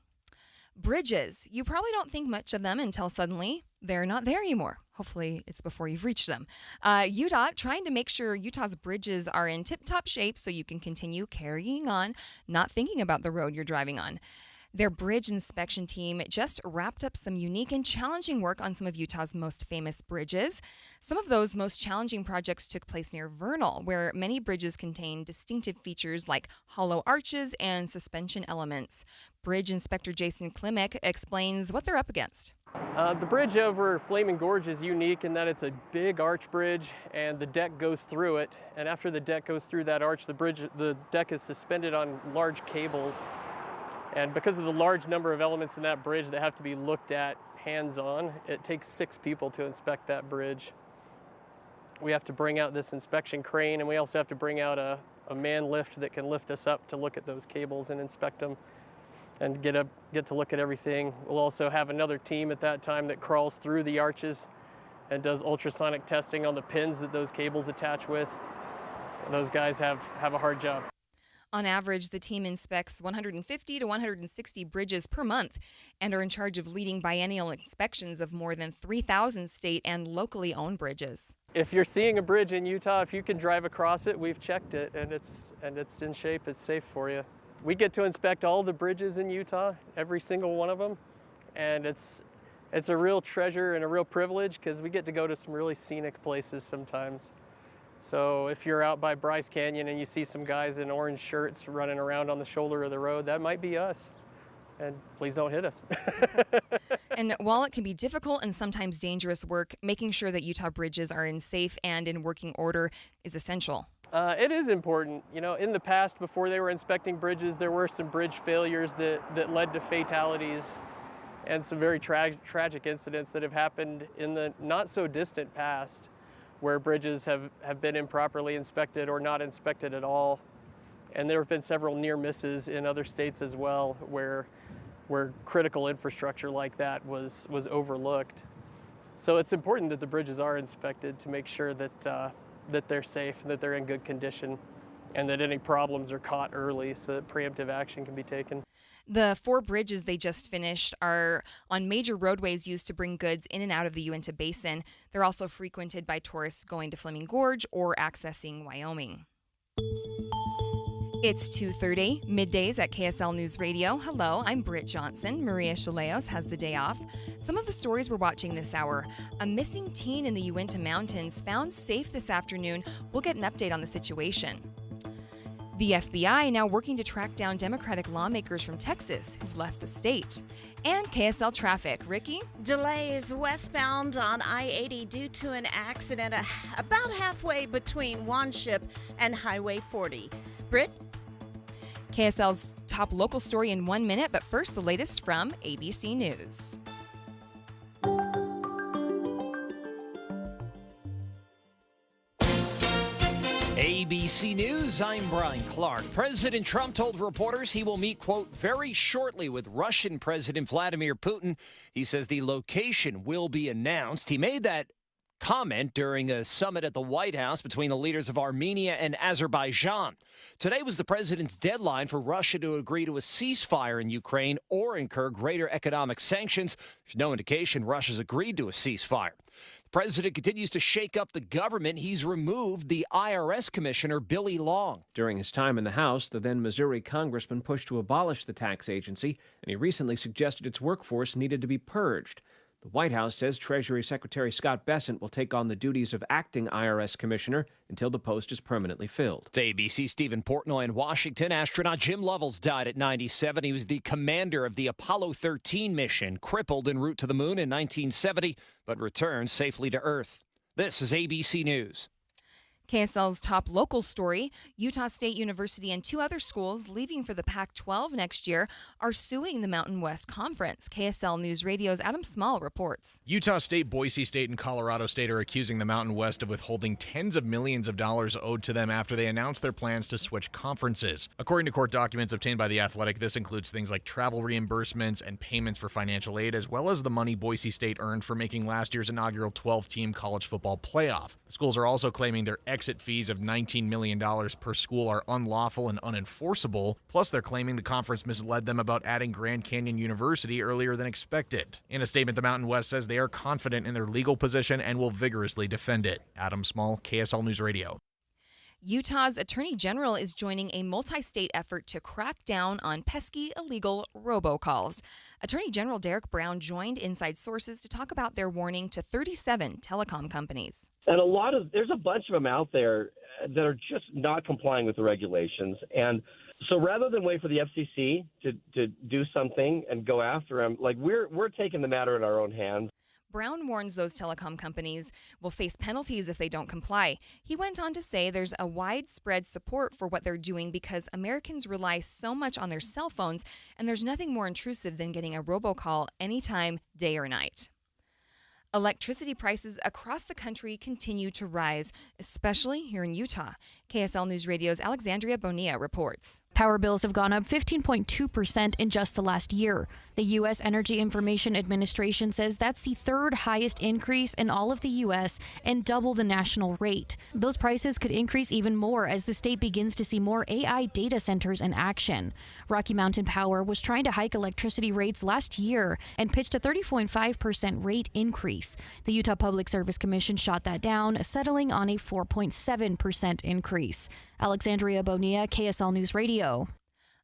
Bridges. You probably don't think much of them until suddenly they're not there anymore. Hopefully it's before you've reached them. UDOT trying to make sure Utah's bridges are in tip-top shape so you can continue carrying on, not thinking about the road you're driving on. Their bridge inspection team just wrapped up some unique and challenging work on some of Utah's most famous bridges. Some of those most challenging projects took place near Vernal, where many bridges contain distinctive features like hollow arches and suspension elements. Bridge Inspector Jason Klimek explains what they're up against. The bridge over Flaming Gorge is unique in that it's a big arch bridge and the deck goes through it. And after the deck goes through that arch, the deck is suspended on large cables. And because of the large number of elements in that bridge that have to be looked at hands-on, it takes 6 people to inspect that bridge. We have to bring out this inspection crane, and we also have to bring out a man lift that can lift us up to look at those cables and inspect them and get to look at everything. We'll also have another team at that time that crawls through the arches and does ultrasonic testing on the pins that those cables attach with. And those guys have a hard job. On average, the team inspects 150 to 160 bridges per month and are in charge of leading biennial inspections of more than 3,000 state and locally owned bridges. If you're seeing a bridge in Utah, if you can drive across it, we've checked it and it's in shape, it's safe for you. We get to inspect all the bridges in Utah, every single one of them, and it's a real treasure and a real privilege because we get to go to some really scenic places sometimes. So if you're out by Bryce Canyon and you see some guys in orange shirts running around on the shoulder of the road, that might be us. And please don't hit us. And while it can be difficult and sometimes dangerous work, making sure that Utah bridges are in safe and in working order is essential. It is important. You know, in the past, before they were inspecting bridges, there were some bridge failures that led to fatalities and some very tragic incidents that have happened in the not so distant past, where bridges have been improperly inspected or not inspected at all. And there have been several near misses in other states as well where critical infrastructure like that was overlooked. So it's important that the bridges are inspected to make sure that they're safe, and that they're in good condition, and that any problems are caught early so that preemptive action can be taken. The 4 bridges they just finished are on major roadways used to bring goods in and out of the Uinta Basin. They're also frequented by tourists going to Flaming Gorge or accessing Wyoming. It's 2:30, middays at KSL News Radio. Hello, I'm Britt Johnson. Maria Shilaos has the day off. Some of the stories we're watching this hour. A missing teen in the Uinta Mountains found safe this afternoon. We'll get an update on the situation. The FBI now working to track down Democratic lawmakers from Texas who've left the state. And KSL traffic. Ricky? Delays westbound on I-80 due to an accident about halfway between Wanship and Highway 40. Britt? KSL's top local story in 1 minute, but first the latest from ABC News. ABC News, I'm Brian Clark. President Trump told reporters he will meet, quote, very shortly with Russian President Vladimir Putin. He says the location will be announced. He made that comment during a summit at the White House between the leaders of Armenia and Azerbaijan. Today was the president's deadline for Russia to agree to a ceasefire in Ukraine or incur greater economic sanctions. There's no indication Russia's agreed to a ceasefire. The president continues to shake up the government. He's removed the IRS commissioner, Billy Long. During his time in the House, the then Missouri congressman pushed to abolish the tax agency, and he recently suggested its workforce needed to be purged. The White House says Treasury Secretary Scott Bessent will take on the duties of acting IRS commissioner until the post is permanently filled. To ABC Stephen Portnoy in Washington, astronaut Jim Lovell died at 97. He was the commander of the Apollo 13 mission, crippled en route to the moon in 1970, but returned safely to Earth. This is ABC News. KSL's top local story, Utah State University and 2 other schools leaving for the Pac-12 next year are suing the Mountain West Conference. KSL News Radio's Adam Small reports. Utah State, Boise State, and Colorado State are accusing the Mountain West of withholding tens of millions of dollars owed to them after they announced their plans to switch conferences. According to court documents obtained by The Athletic, this includes things like travel reimbursements and payments for financial aid, as well as the money Boise State earned for making last year's inaugural 12-team college football playoff. The schools are also claiming their exit fees of $19 million per school are unlawful and unenforceable. Plus, they're claiming the conference misled them about adding Grand Canyon University earlier than expected. In a statement, the Mountain West says they are confident in their legal position and will vigorously defend it. Adam Small, KSL News Radio. Utah's Attorney General is joining a multi-state effort to crack down on pesky, illegal robocalls. Attorney General Derek Brown joined Inside Sources to talk about their warning to 37 telecom companies. And there's a bunch of them out there that are just not complying with the regulations. And so rather than wait for the FCC to do something and go after them, like we're taking the matter in our own hands. Brown warns those telecom companies will face penalties if they don't comply. He went on to say there's a widespread support for what they're doing because Americans rely so much on their cell phones, and there's nothing more intrusive than getting a robocall anytime, day or night. Electricity prices across the country continue to rise, especially here in Utah. KSL News Radio's Alexandria Bonilla reports. Power bills have gone up 15.2% in just the last year. The U.S. Energy Information Administration says that's the third highest increase in all of the U.S. and double the national rate. Those prices could increase even more as the state begins to see more AI data centers in action. Rocky Mountain Power was trying to hike electricity rates last year and pitched a 30.5% rate increase. The Utah Public Service Commission shot that down, settling on a 4.7% increase. Alexandria Bonilla, KSL News Radio.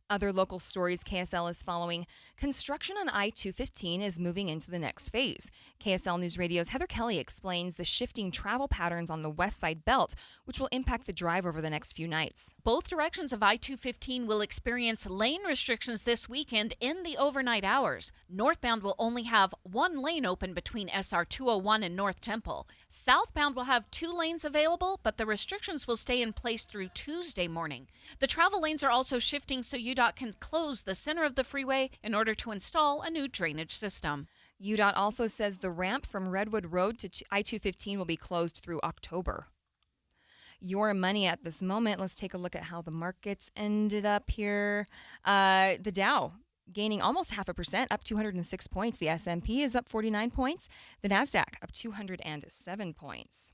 Other local stories KSL is following. Construction on I-215 is moving into the next phase. KSL News Radio's Heather Kelly explains the shifting travel patterns on the west side belt, which will impact the drive over the next few nights. Both directions of I-215 will experience lane restrictions this weekend in the overnight hours. Northbound will only have one lane open between SR 201 and North Temple. Southbound will have 2 lanes available, but the restrictions will stay in place through Tuesday morning. The travel lanes are also shifting so UDOT can close the center of the freeway in order to install a new drainage system. UDOT also says the ramp from Redwood Road to I-215 will be closed through October. Your money at this moment, let's take a look at how the markets ended up here. The Dow gaining almost 0.5%, up 206 points. The S&P is up 49 points. The NASDAQ up 207 points.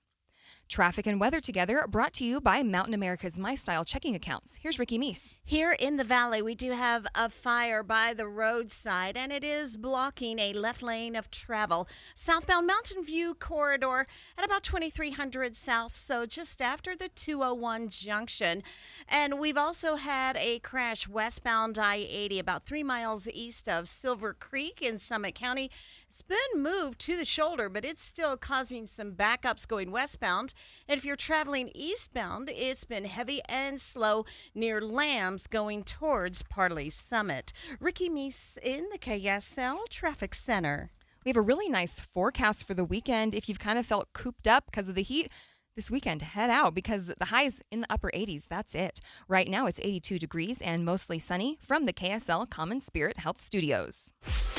Traffic and weather together, brought to you by Mountain America's MyStyle checking accounts. Here's Ricky Meese. Here in the valley, we do have a fire by the roadside, and it is blocking a left lane of travel. Southbound Mountain View corridor at about 2300 south, so just after the 201 junction. And we've also had a crash westbound I-80 about 3 miles east of Silver Creek in Summit County. It's been moved to the shoulder, but it's still causing some backups going westbound. And if you're traveling eastbound, it's been heavy and slow near Lambs going towards Parley Summit. Ricky Meese in the KSL Traffic Center. We have a really nice forecast for the weekend. If you've kind of felt cooped up because of the heat, this weekend, head out because the high's in the upper 80s. That's it. Right now, it's 82 degrees and mostly sunny from the KSL Common Spirit Health Studios.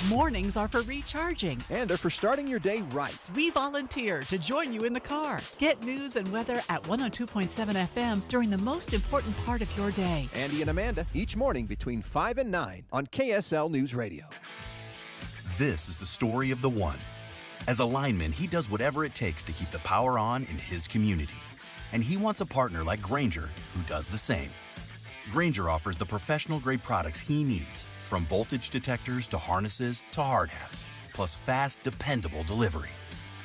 Mornings are for recharging. And they're for starting your day right. We volunteer to join you in the car. Get news and weather at 102.7 FM during the most important part of your day. Andy and Amanda, each morning between 5 and 9 on KSL News Radio. This is the story of the one. As a lineman, he does whatever it takes to keep the power on in his community. And he wants a partner like Grainger who does the same. Grainger offers the professional-grade products he needs, from voltage detectors to harnesses to hard hats, plus fast, dependable delivery,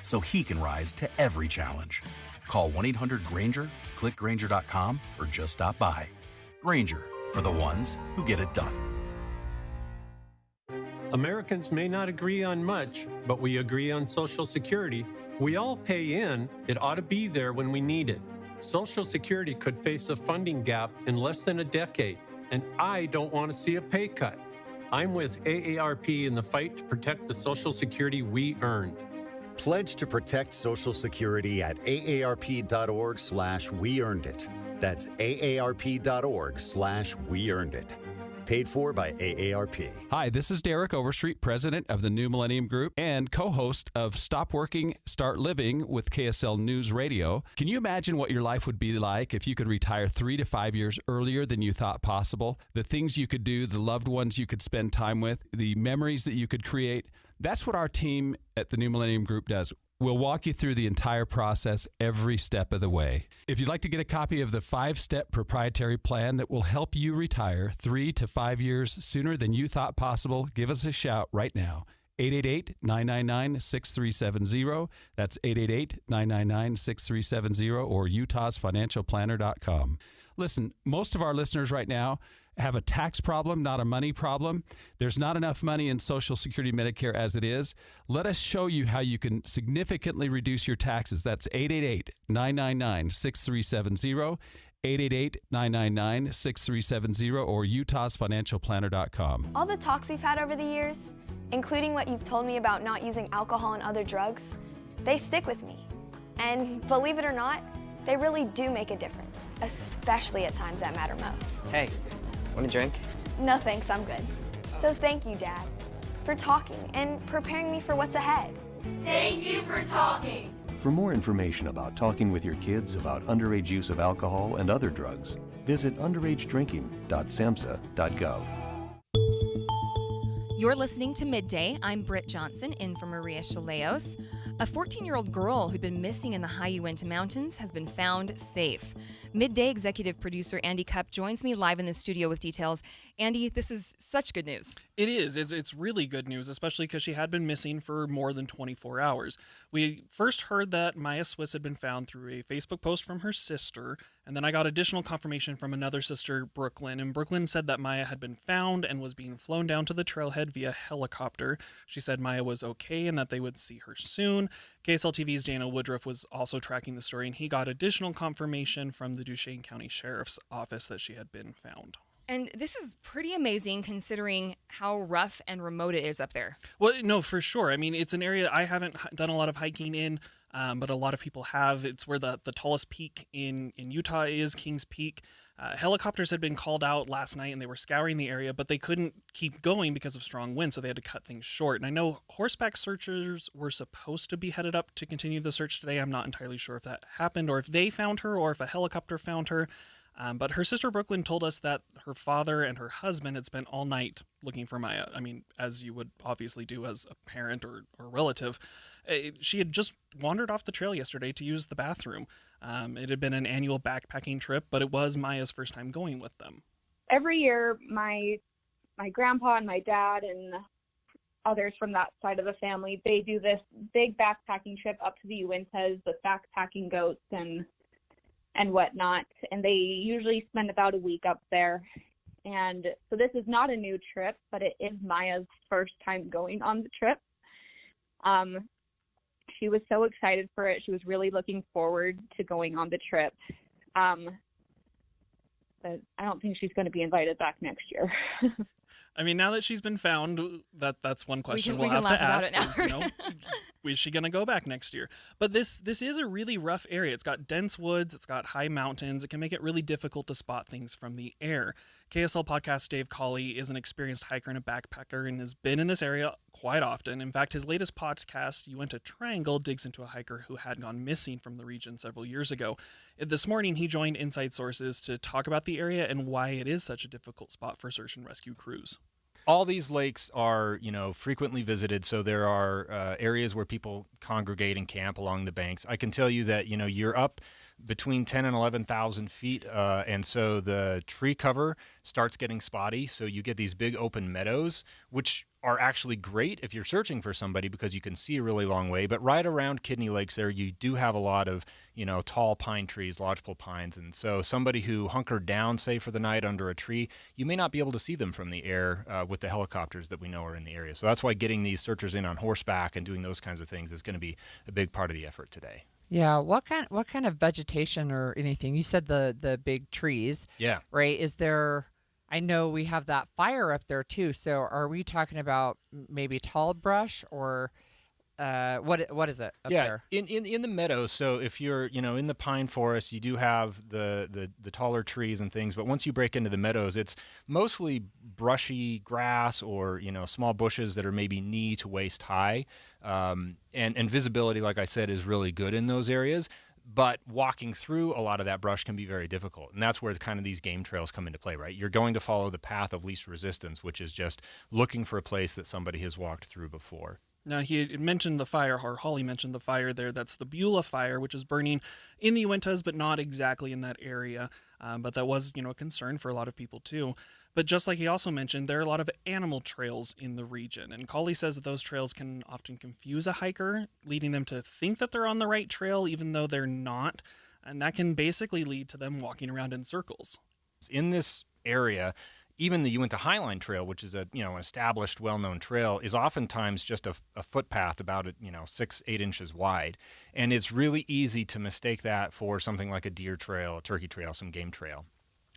so he can rise to every challenge. Call 1-800-GRAINGER, click Grainger.com, or just stop by. Grainger, for the ones who get it done. Americans may not agree on much, but we agree on Social Security. We all pay in. It ought to be there when we need it. Social Security could face a funding gap in less than a decade, and I don't want to see a pay cut. I'm with AARP in the fight to protect the Social Security we earned. Pledge to protect Social Security at aarp.org/weearnedit. That's aarp.org/weearnedit. Paid for by AARP. Hi, this is Derek Overstreet, president of the New Millennium Group and co-host of Stop Working, Start Living with KSL News Radio. Can you imagine what your life would be like if you could retire 3 to 5 years earlier than you thought possible? The things you could do, the loved ones you could spend time with, the memories that you could create. That's what our team at the New Millennium Group does. We'll walk you through the entire process every step of the way. If you'd like to get a copy of the 5-step proprietary plan that will help you retire 3 to 5 years sooner than you thought possible, give us a shout right now. 888-999-6370. That's 888-999-6370 or utahsfinancialplanner.com. Listen, most of our listeners right now have a tax problem, not a money problem. There's not enough money in Social Security Medicare as it is. Let us show you how you can significantly reduce your taxes. That's 888-999-6370, 888-999-6370, or utahsfinancialplanner.com. All the talks we've had over the years, including what you've told me about not using alcohol and other drugs, they stick with me. And believe it or not, they really do make a difference, especially at times that matter most. Hey, want a drink? No thanks, I'm good. So thank you, Dad, for talking and preparing me for what's ahead. Thank you for talking. For more information about talking with your kids about underage use of alcohol and other drugs, visit underagedrinking.samhsa.gov. You're listening to Midday. I'm Britt Johnson, in for Maria Shilaos. A 14-year-old girl who'd been missing in the high Uinta Mountains has been found safe. Midday executive producer Andy Cupp joins me live in the studio with details. Andy, this is such good news. It is. It's really good news, especially because she had been missing for more than 24 hours. We first heard that Maya Swiss had been found through a Facebook post from her sister, and then I got additional confirmation from another sister, Brooklyn, and Brooklyn said that Maya had been found and was being flown down to the trailhead via helicopter. She said Maya was okay and that they would see her soon. KSL TV's Dana Woodruff was also tracking the story, and he got additional confirmation from the Duchesne County Sheriff's Office that she had been found. And this is pretty amazing considering how rough and remote it is up there. Well, no, for sure. I mean, it's an area I haven't done a lot of hiking in, but a lot of people have. It's where the tallest peak in Utah is, Kings Peak. Helicopters had been called out last night and they were scouring the area, but they couldn't keep going because of strong winds, so they had to cut things short. And I know horseback searchers were supposed to be headed up to continue the search today. I'm not entirely sure if that happened or if they found her or if a helicopter found her. But her sister Brooklyn told us that her father and her husband had spent all night looking for Maya. I mean, as you would obviously do as a parent or relative. She had just wandered off the trail yesterday to use the bathroom. It had been an annual backpacking trip, but it was Maya's first time going with them. Every year, my grandpa and my dad and others from that side of the family, they do this big backpacking trip up to the Uintas with backpacking goats and whatnot, and they usually spend about a week up there. And so this is not a new trip, but it is Maya's first time going on the trip. She was so excited for it. She was really looking forward to going on the trip. But I don't think she's going to be invited back next year. I mean, now that she's been found, that's one question we we'll can have to laugh ask. about it now. Is she going to go back next year? But this is a really rough area. It's got dense woods. It's got high mountains. It can make it really difficult to spot things from the air. KSL podcast Dave Colley is an experienced hiker and a backpacker and has been in this area quite often. In fact, his latest podcast, Uinta Triangle, digs into a hiker who had gone missing from the region several years ago. This morning, he joined Inside Sources to talk about the area and why it is such a difficult spot for search and rescue crews. All these lakes are, frequently visited, so there are areas where people congregate and camp along the banks. I can tell you that, you're up between 10 and 11,000 feet, and so the tree cover starts getting spotty, so you get these big open meadows, which are actually great if you're searching for somebody because you can see a really long way. But right around Kidney Lakes there, you do have a lot of, tall pine trees, lodgepole pines. And so somebody who hunkered down, say, for the night under a tree, you may not be able to see them from the air with the helicopters that we know are in the area. So that's why getting these searchers in on horseback and doing those kinds of things is going to be a big part of the effort today. Yeah, what kind of vegetation or anything? You said the big trees. Yeah. Right? Is there? I know we have that fire up there too. So are we talking about maybe tall brush or What is it up yeah, there? in the meadows. So if you're in the pine forest, you do have the taller trees and things. But once you break into the meadows, it's mostly brushy grass or small bushes that are maybe knee to waist high. And visibility, like I said, is really good in those areas. But walking through a lot of that brush can be very difficult. And that's where kind of these game trails come into play, right? You're going to follow the path of least resistance, which is just looking for a place that somebody has walked through before. Now, he had mentioned the fire, or Holly mentioned the fire there. That's the Beulah fire, which is burning in the Uintas, but not exactly in that area. But that was, a concern for a lot of people, too. But just like he also mentioned, there are a lot of animal trails in the region. And Colley says that those trails can often confuse a hiker, leading them to think that they're on the right trail, even though they're not. And that can basically lead to them walking around in circles. In this area, even the Uinta Highline Trail, which is an established, well-known trail, is oftentimes just a footpath about 6-8 inches wide, and it's really easy to mistake that for something like a deer trail, a turkey trail, some game trail.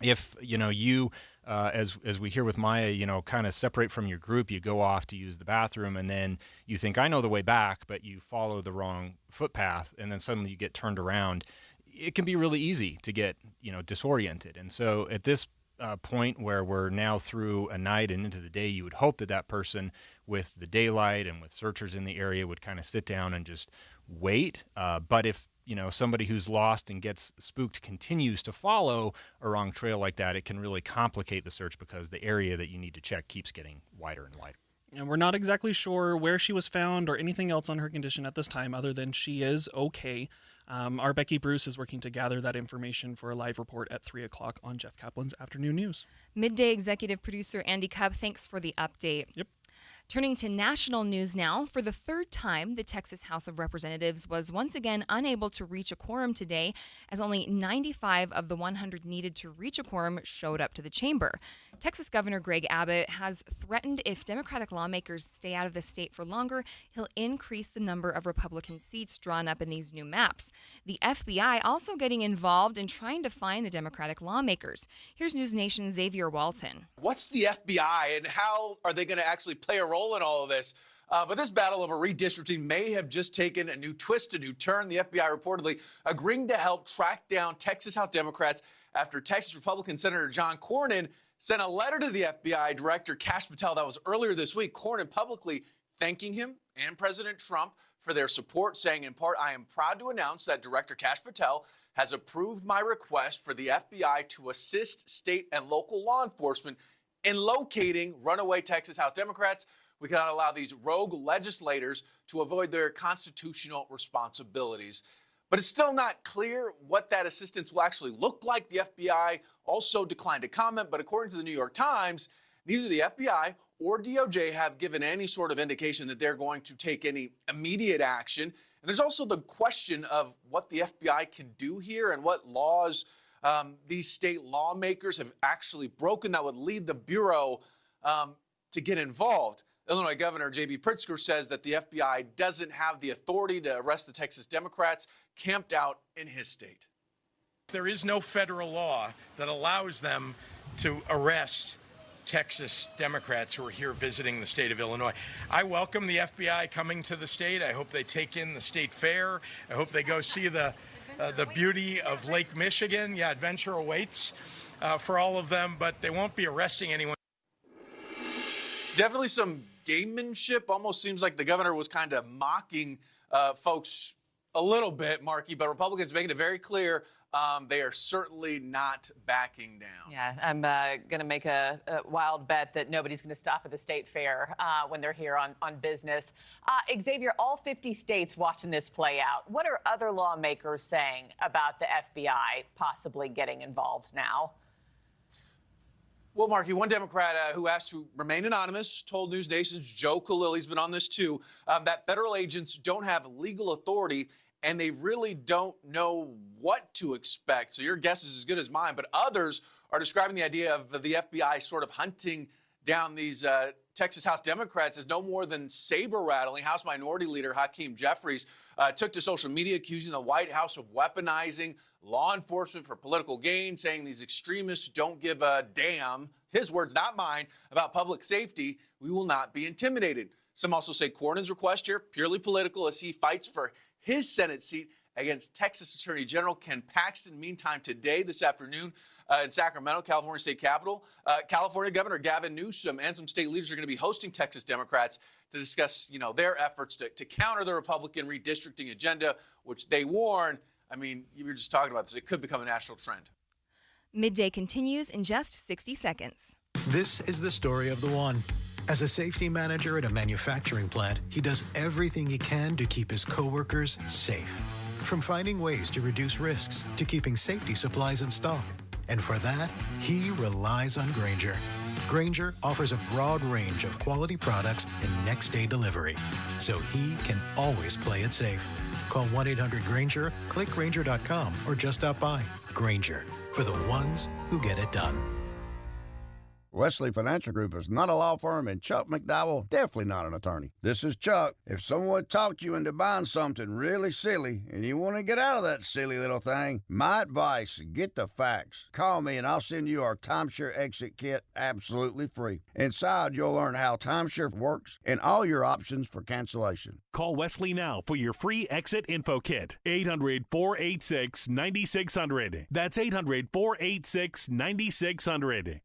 If you as we hear with Maya, kind of separate from your group, you go off to use the bathroom, and then you think I know the way back, but you follow the wrong footpath, and then suddenly you get turned around. It can be really easy to get disoriented, and so at this point where we're now through a night and into the day, you would hope that that person with the daylight and with searchers in the area would kind of sit down and just wait. But if somebody who's lost and gets spooked continues to follow a wrong trail like that, it can really complicate the search because the area that you need to check keeps getting wider and wider. And we're not exactly sure where she was found or anything else on her condition at this time other than she is okay. Our Becky Bruce is working to gather that information for a live report at 3 o'clock on Jeff Kaplan's Afternoon News. Midday executive producer Andy Cubb, thanks for the update. Yep. Turning to national news now, for the third time, the Texas House of Representatives was once again unable to reach a quorum today, as only 95 of the 100 needed to reach a quorum showed up to the chamber. Texas Governor Greg Abbott has threatened if Democratic lawmakers stay out of the state for longer, he'll increase the number of Republican seats drawn up in these new maps. The FBI also getting involved in trying to find the Democratic lawmakers. Here's News Nation's Xavier Walton. What's the FBI and how are they going to actually play a role in all of this? But this battle over redistricting may have just taken a new twist, a new turn. The FBI reportedly agreeing to help track down Texas House Democrats after Texas Republican Senator John Cornyn sent a letter to the FBI Director Kash Patel. That was earlier this week. Cornyn publicly thanking him and President Trump for their support, saying in part, I am proud to announce that Director Kash Patel has approved my request for the FBI to assist state and local law enforcement in locating runaway Texas House Democrats. We cannot allow these rogue legislators to avoid their constitutional responsibilities. But it's still not clear what that assistance will actually look like. The FBI also declined to comment, but according to the New York Times, neither the FBI or DOJ have given any sort of indication that they're going to take any immediate action. And there's also the question of what the FBI can do here and what laws these state lawmakers have actually broken that would lead the Bureau to get involved. Illinois Governor J.B. Pritzker says that the FBI doesn't have the authority to arrest the Texas Democrats camped out in his state. There is no federal law that allows them to arrest Texas Democrats who are here visiting the state of Illinois. I welcome the FBI coming to the state. I hope they take in the state fair. I hope they go see the beauty of Lake Michigan. Yeah, adventure awaits for all of them, but they won't be arresting anyone. Definitely some gamemanship. Almost seems like the governor was kind of mocking folks a little bit, Marky, but Republicans making it very clear they are certainly not backing down. Yeah, I'm going to make a wild bet that nobody's going to stop at the state fair when they're here on business. Xavier, all 50 states watching this play out. What are other lawmakers saying about the FBI possibly getting involved now? Well, Marky, one Democrat who asked to remain anonymous told News Nation's Joe Khalil, he's been on this too, that federal agents don't have legal authority and they really don't know what to expect. So your guess is as good as mine. But others are describing the idea of the FBI sort of hunting down these Texas House Democrats as no more than saber rattling. House Minority Leader Hakeem Jeffries took to social media accusing the White House of weaponizing law enforcement for political gain, saying these extremists don't give a damn, his words, not mine, about public safety. We will not be intimidated. Some also say Cornyn's request here, purely political, as he fights for his Senate seat against Texas Attorney General Ken Paxton. Meantime, today, this afternoon, in Sacramento, California State Capitol, California Governor Gavin Newsom and some state leaders are going to be hosting Texas Democrats to discuss, their efforts to counter the Republican redistricting agenda, which they warn, you were just talking about this, it could become a national trend. Midday continues in just 60 seconds. This is the story of the one. As a safety manager at a manufacturing plant, he does everything he can to keep his coworkers safe. From finding ways to reduce risks to keeping safety supplies in stock. And for that, he relies on Grainger. Grainger offers a broad range of quality products and next-day delivery, so he can always play it safe. Call 1-800-GRAINGER, click Grainger.com, or just stop by. Grainger, for the ones who get it done. Wesley Financial Group is not a law firm, and Chuck McDowell definitely not an attorney. This is Chuck. If someone talked you into buying something really silly and you want to get out of that silly little thing, my advice, get the facts. Call me and I'll send you our timeshare exit kit absolutely free. Inside, you'll learn how timeshare works and all your options for cancellation. Call Wesley now for your free exit info kit. 800-486-9600. That's 800-486-9600.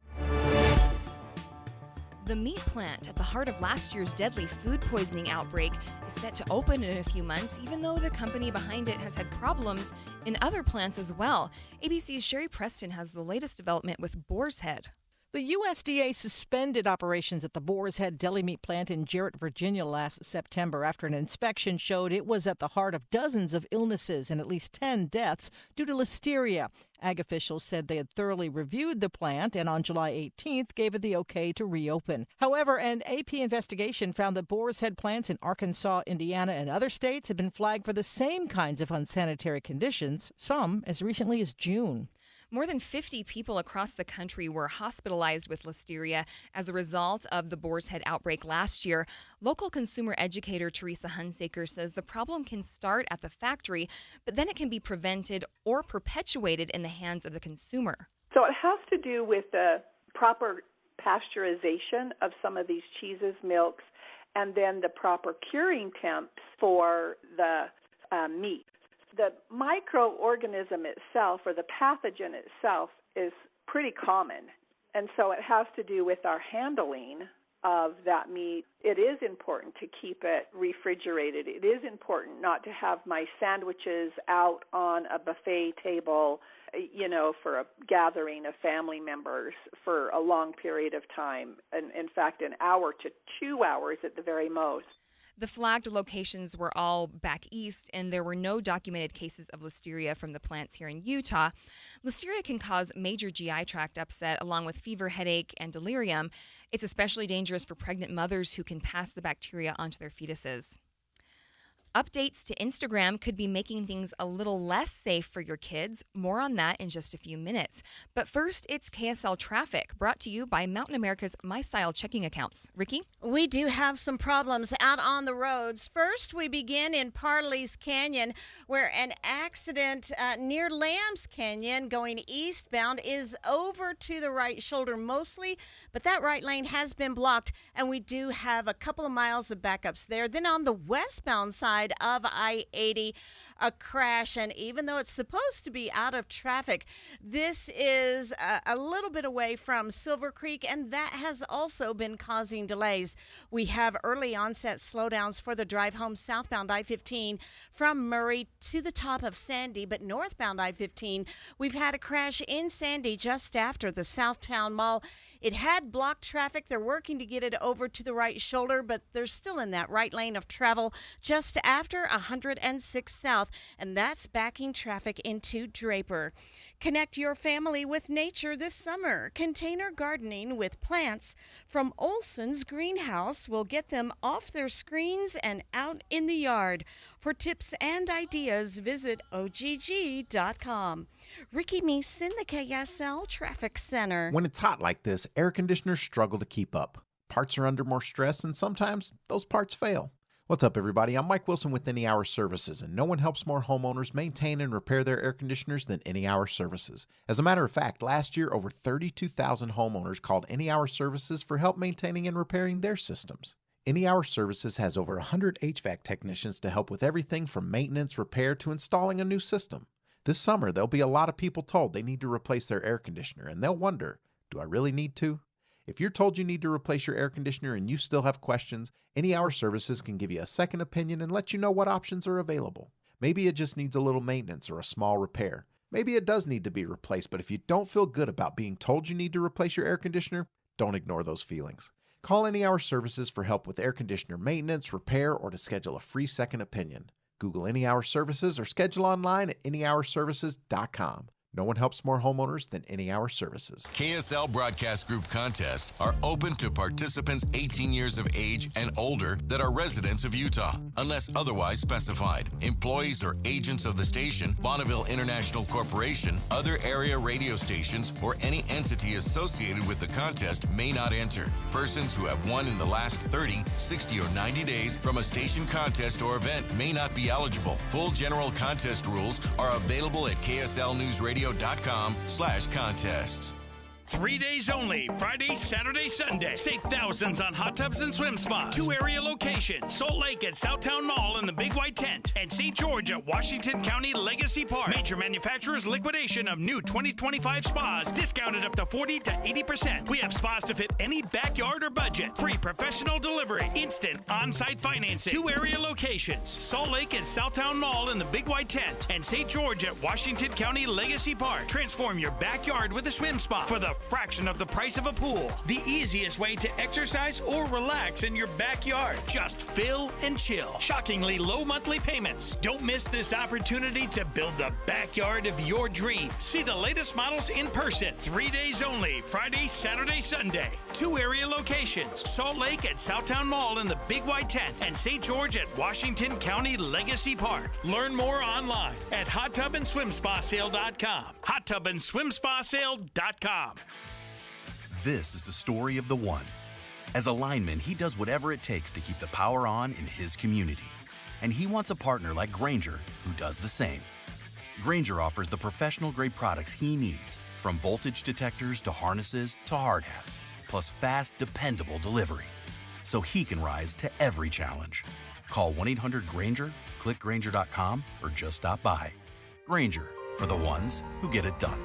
The meat plant at the heart of last year's deadly food poisoning outbreak is set to open in a few months, even though the company behind it has had problems in other plants as well. ABC's Sherry Preston has the latest development with Boar's Head. The USDA suspended operations at the Boar's Head deli meat plant in Jarrett, Virginia last September after an inspection showed it was at the heart of dozens of illnesses and at least 10 deaths due to listeria. Ag officials said they had thoroughly reviewed the plant and on July 18th gave it the okay to reopen. However, an AP investigation found that Boar's Head plants in Arkansas, Indiana, and other states have been flagged for the same kinds of unsanitary conditions, some as recently as June. More than 50 people across the country were hospitalized with listeria as a result of the Boar's Head outbreak last year. Local consumer educator Teresa Hunsaker says the problem can start at the factory, but then it can be prevented or perpetuated in the hands of the consumer. So it has to do with the proper pasteurization of some of these cheeses, milks, and then the proper curing temps for the meat. The microorganism itself, or the pathogen itself, is pretty common. And so it has to do with our handling of that meat. It is important to keep it refrigerated. It is important not to have my sandwiches out on a buffet table, for a gathering of family members for a long period of time. And in fact, an hour to 2 hours at the very most. The flagged locations were all back east, and there were no documented cases of listeria from the plants here in Utah. Listeria can cause major GI tract upset, along with fever, headache, and delirium. It's especially dangerous for pregnant mothers who can pass the bacteria onto their fetuses. Updates to Instagram could be making things a little less safe for your kids. More on that in just a few minutes. But first, it's KSL Traffic, brought to you by Mountain America's My Style checking accounts. Ricky? We do have some problems out on the roads. First, we begin in Parley's Canyon, where an accident near Lambs Canyon going eastbound is over to the right shoulder mostly, but that right lane has been blocked, and we do have a couple of miles of backups there. Then on the westbound side of I-80, a crash, and even though it's supposed to be out of traffic, this is a little bit away from Silver Creek, and that has also been causing delays. We have early onset slowdowns for the drive home southbound I-15 from Murray to the top of Sandy, but northbound I-15, we've had a crash in Sandy just after the Southtown Mall. It had blocked traffic. They're working to get it over to the right shoulder, but they're still in that right lane of travel just after 106 South, and that's backing traffic into Draper. Connect your family with nature this summer. Container gardening with plants from Olson's Greenhouse will get them off their screens and out in the yard. For tips and ideas, visit OGG.com. Ricky Meese in the KSL Traffic Center. When it's hot like this, air conditioners struggle to keep up. Parts are under more stress, and sometimes those parts fail. What's up, everybody? I'm Mike Wilson with Any Hour Services, and no one helps more homeowners maintain and repair their air conditioners than Any Hour Services. As a matter of fact, last year, over 32,000 homeowners called Any Hour Services for help maintaining and repairing their systems. Any Hour Services has over 100 HVAC technicians to help with everything from maintenance, repair, to installing a new system. This summer, there'll be a lot of people told they need to replace their air conditioner, and they'll wonder, do I really need to? If you're told you need to replace your air conditioner and you still have questions, Any Hour Services can give you a second opinion and let you know what options are available. Maybe it just needs a little maintenance or a small repair. Maybe it does need to be replaced, but if you don't feel good about being told you need to replace your air conditioner, don't ignore those feelings. Call Any Hour Services for help with air conditioner maintenance, repair, or to schedule a free second opinion. Google Any Hour Services or schedule online at anyhourservices.com. No one helps more homeowners than Any Hour Services. KSL Broadcast Group contests are open to participants 18 years of age and older that are residents of Utah, unless otherwise specified. Employees or agents of the station, Bonneville International Corporation, other area radio stations, or any entity associated with the contest may not enter. Persons who have won in the last 30, 60, or 90 days from a station contest or event may not be eligible. Full general contest rules are available at KSLNewsRadio.com/contests. 3 days only, Friday, Saturday, Sunday. Save thousands on hot tubs and swim spas. 2 area locations, Salt Lake at Southtown Mall in the Big White Tent, and St. George at Washington County Legacy Park. Major manufacturers liquidation of new 2025 spas, discounted up to 40 to 80%. We have spas to fit any backyard or budget. Free professional delivery, instant on-site financing. 2 area locations, Salt Lake at Southtown Mall in the Big White Tent, and St. George at Washington County Legacy Park. Transform your backyard with a swim spa for the fraction of the price of a pool. The easiest way to exercise or relax in your backyard. Just fill and chill. Shockingly low monthly payments. Don't miss this opportunity to build the backyard of your dreams. See the latest models in person. 3 days only, Friday, Saturday, Sunday. 2 area locations, Salt Lake at Southtown Mall in the Big White Tent, and St. George at Washington County Legacy Park. Learn more online at HotTubAndSwimSpaSale.com. HotTubAndSwimSpaSale.com. This is the story of the one. As a lineman, he does whatever it takes to keep the power on in his community. And he wants a partner like Grainger who does the same. Grainger offers the professional-grade products he needs, from voltage detectors to harnesses to hard hats, plus fast, dependable delivery, so he can rise to every challenge. Call 1-800-GRAINGER, click Grainger.com, or just stop by. Grainger, for the ones who get it done.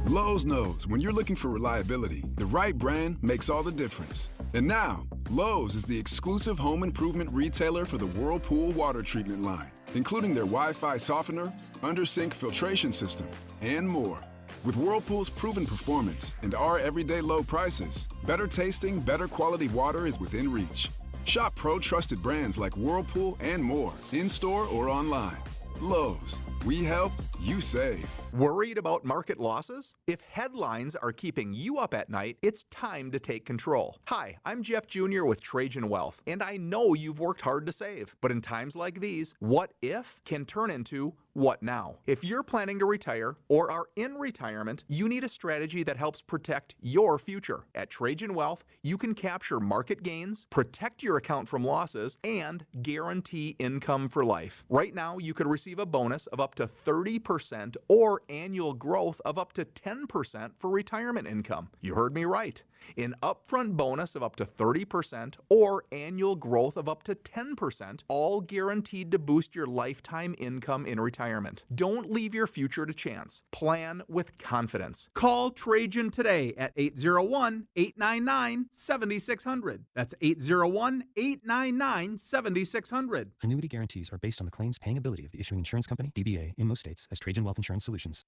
Lowe's knows when you're looking for reliability, the right brand makes all the difference. And now, Lowe's is the exclusive home improvement retailer for the Whirlpool water treatment line, including their Wi-Fi softener, under-sink filtration system, and more. With Whirlpool's proven performance and our everyday low prices, better tasting, better quality water is within reach. Shop pro-trusted brands like Whirlpool and more, in-store or online. Lowe's. We help, you save. Worried about market losses? If headlines are keeping you up at night, it's time to take control. Hi, I'm Jeff Jr. with Trajan Wealth, and I know you've worked hard to save. But in times like these, what if can turn into what now? If you're planning to retire or are in retirement, you need a strategy that helps protect your future. At Trajan Wealth, you can capture market gains, protect your account from losses, and guarantee income for life. Right now, you could receive a bonus of up to 30% or annual growth of up to 10% for retirement income. You heard me right. An upfront bonus of up to 30% or annual growth of up to 10%, all guaranteed to boost your lifetime income in retirement. Don't leave your future to chance. Plan with confidence. Call Trajan today at 801-899-7600. That's 801-899-7600. Annuity guarantees are based on the claims paying ability of the issuing insurance company, DBA, in most states as Trajan Wealth Insurance Solutions.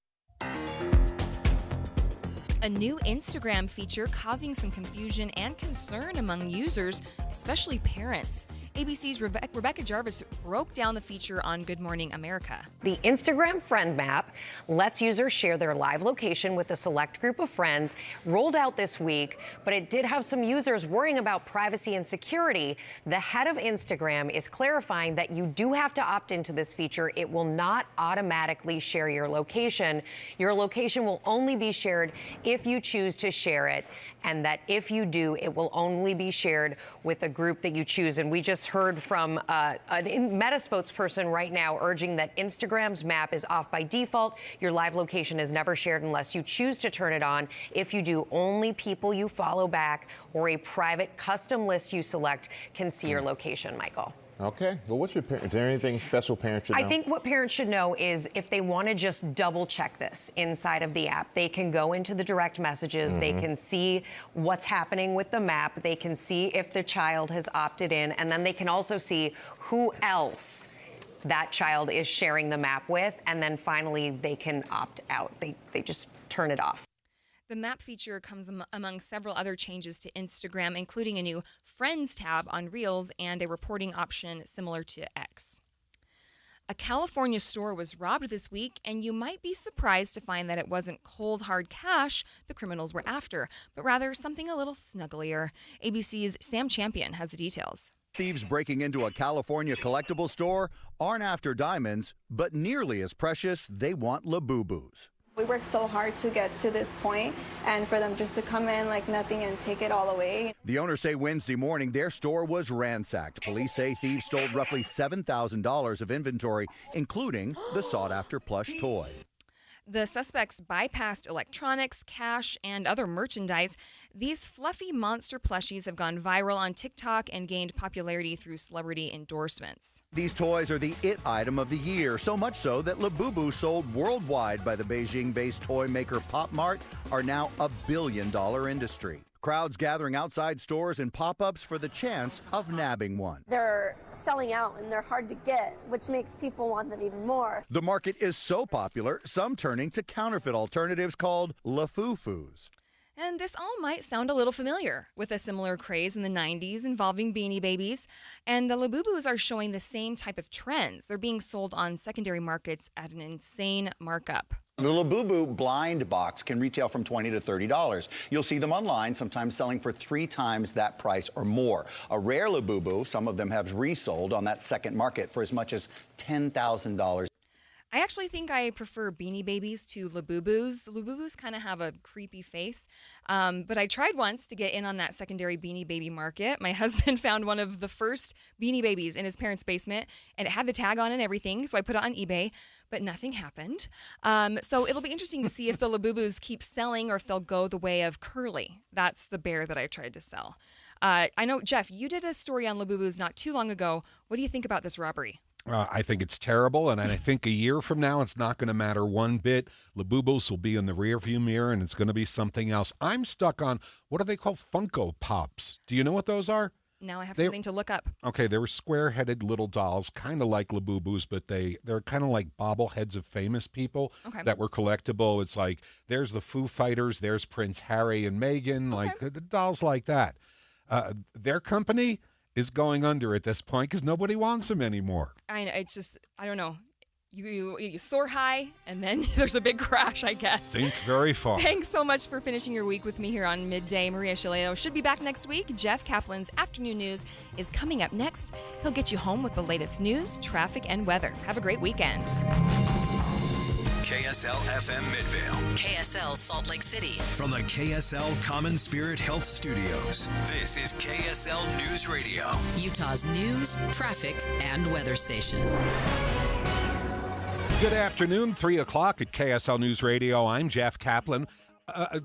A new Instagram feature causing some confusion and concern among users, especially parents. ABC's Rebecca Jarvis broke down the feature on Good Morning America. The Instagram Friend Map lets users share their live location with a select group of friends, rolled out this week, but it did have some users worrying about privacy and security. The head of Instagram is clarifying that you do have to opt into this feature. It will not automatically share your location. Your location will only be shared if if you choose to share it, and that if you do, it will only be shared with a group that you choose. And we just heard from a Meta spokesperson right now urging that Instagram's map is off by default. Your live location is never shared unless you choose to turn it on. If you do, only people you follow back or a private custom list you select can see your location, Michael. Okay. Well, what's your parent? Is there anything special parents should know? I think what parents should know is if they want to just double check this inside of the app, they can go into the direct messages. They can see what's happening with the map. They can see if the child has opted in, and then they can also see who else that child is sharing the map with, and then finally they can opt out. They just turn it off. The map feature comes among several other changes to Instagram, including a new Friends tab on Reels and a reporting option similar to X. A California store was robbed this week, and you might be surprised to find that it wasn't cold, hard cash the criminals were after, but rather something a little snugglier. ABC's Sam Champion has the details. Thieves breaking into a California collectible store aren't after diamonds, but nearly as precious, they want Labubus. We worked so hard to get to this point, and for them just to come in like nothing and take it all away. The owners say Wednesday morning their store was ransacked. Police say thieves stole roughly $7,000 of inventory, including the sought-after plush toy. The suspects bypassed electronics, cash, and other merchandise. These fluffy monster plushies have gone viral on TikTok and gained popularity through celebrity endorsements. These toys are the it item of the year, so much so that Labubu, sold worldwide by the Beijing-based toy maker Pop Mart, are now a billion-dollar industry. Crowds gathering outside stores and pop-ups for the chance of nabbing one. They're selling out and they're hard to get, which makes people want them even more. The market is so popular, some turning to counterfeit alternatives called Lafufus. And this all might sound a little familiar, with a similar craze in the 90s involving Beanie Babies. And the Labubus are showing the same type of trends. They're being sold on secondary markets at an insane markup. The Labubu blind box can retail from $20 to $30. You'll see them online, sometimes selling for 3 times that price or more. A rare Labubu, some of them have resold on that second market for as much as $10,000. I actually think I prefer Beanie Babies to Labubus. Labubus kind of have a creepy face, but I tried once to get in on that secondary Beanie Baby market. My husband found one of the first Beanie Babies in his parents' basement, and it had the tag on and everything, so I put it on eBay, but nothing happened. So it'll be interesting to see if the Labubus keep selling or if they'll go the way of Curly. That's the bear that I tried to sell. I know, Jeff, you did a story on Labubus not too long ago. What do you think about this robbery? I think it's terrible, and I think a year from now it's not going to matter one bit. Labubos will be in the rearview mirror, and it's going to be something else. I'm stuck on, what are they called? Funko Pops. Do you know what those are? Now I have something to look up. Okay, they were square-headed little dolls, kind of like Labubus, but they're kind of like bobbleheads of famous people that were collectible. It's like, there's the Foo Fighters, there's Prince Harry and Meghan, like the dolls like that. Their company is going under at this point because nobody wants them anymore. I know, it's just, I don't know. You soar high, and then there's a big crash, I guess. Sink very far. Thanks so much for finishing your week with me here on Midday. Maria Shilaos should be back next week. Jeff Kaplan's Afternoon News is coming up next. He'll get you home with the latest news, traffic, and weather. Have a great weekend. KSL FM Midvale. KSL Salt Lake City. From the KSL Common Spirit Health Studios, this is KSL News Radio. Utah's news, traffic, and weather station. Good afternoon, 3 o'clock at KSL News Radio. I'm Jeff Kaplan.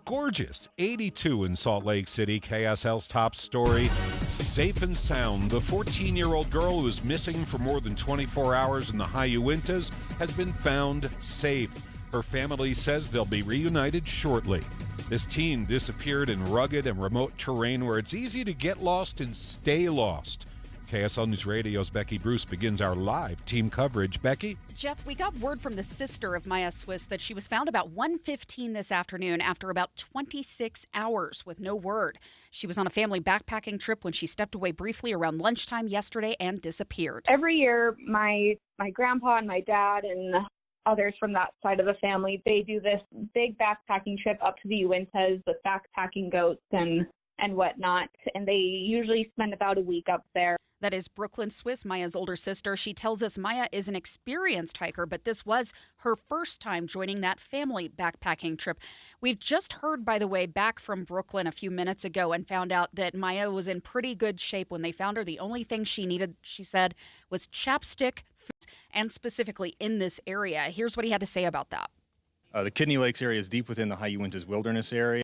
Gorgeous, 82 in Salt Lake City. KSL's top story, safe and sound. The 14-year-old girl who was missing for more than 24 hours in the High Uintas has been found safe. Her family says they'll be reunited shortly. This teen disappeared in rugged and remote terrain where it's easy to get lost and stay lost. KSL News Radio's Becky Bruce begins our live team coverage. Becky? Jeff, we got word from the sister of Maya Swiss that she was found about 1:15 this afternoon after about 26 hours with no word. She was on a family backpacking trip when she stepped away briefly around lunchtime yesterday and disappeared. Every year, my grandpa and my dad and others from that side of the family, they do this big backpacking trip up to the Uintas with backpacking goats and whatnot, and they usually spend about a week up there. That is Brooklyn Swiss, Maya's older sister. She tells us Maya is an experienced hiker, but this was her first time joining that family backpacking trip. We've just heard, by the way, back from Brooklyn a few minutes ago and found out that Maya was in pretty good shape when they found her. The only thing she needed, she said, was chapstick, and specifically in this area. Here's what he had to say about that. The Kidney Lakes area is deep within the High Uintas Wilderness area.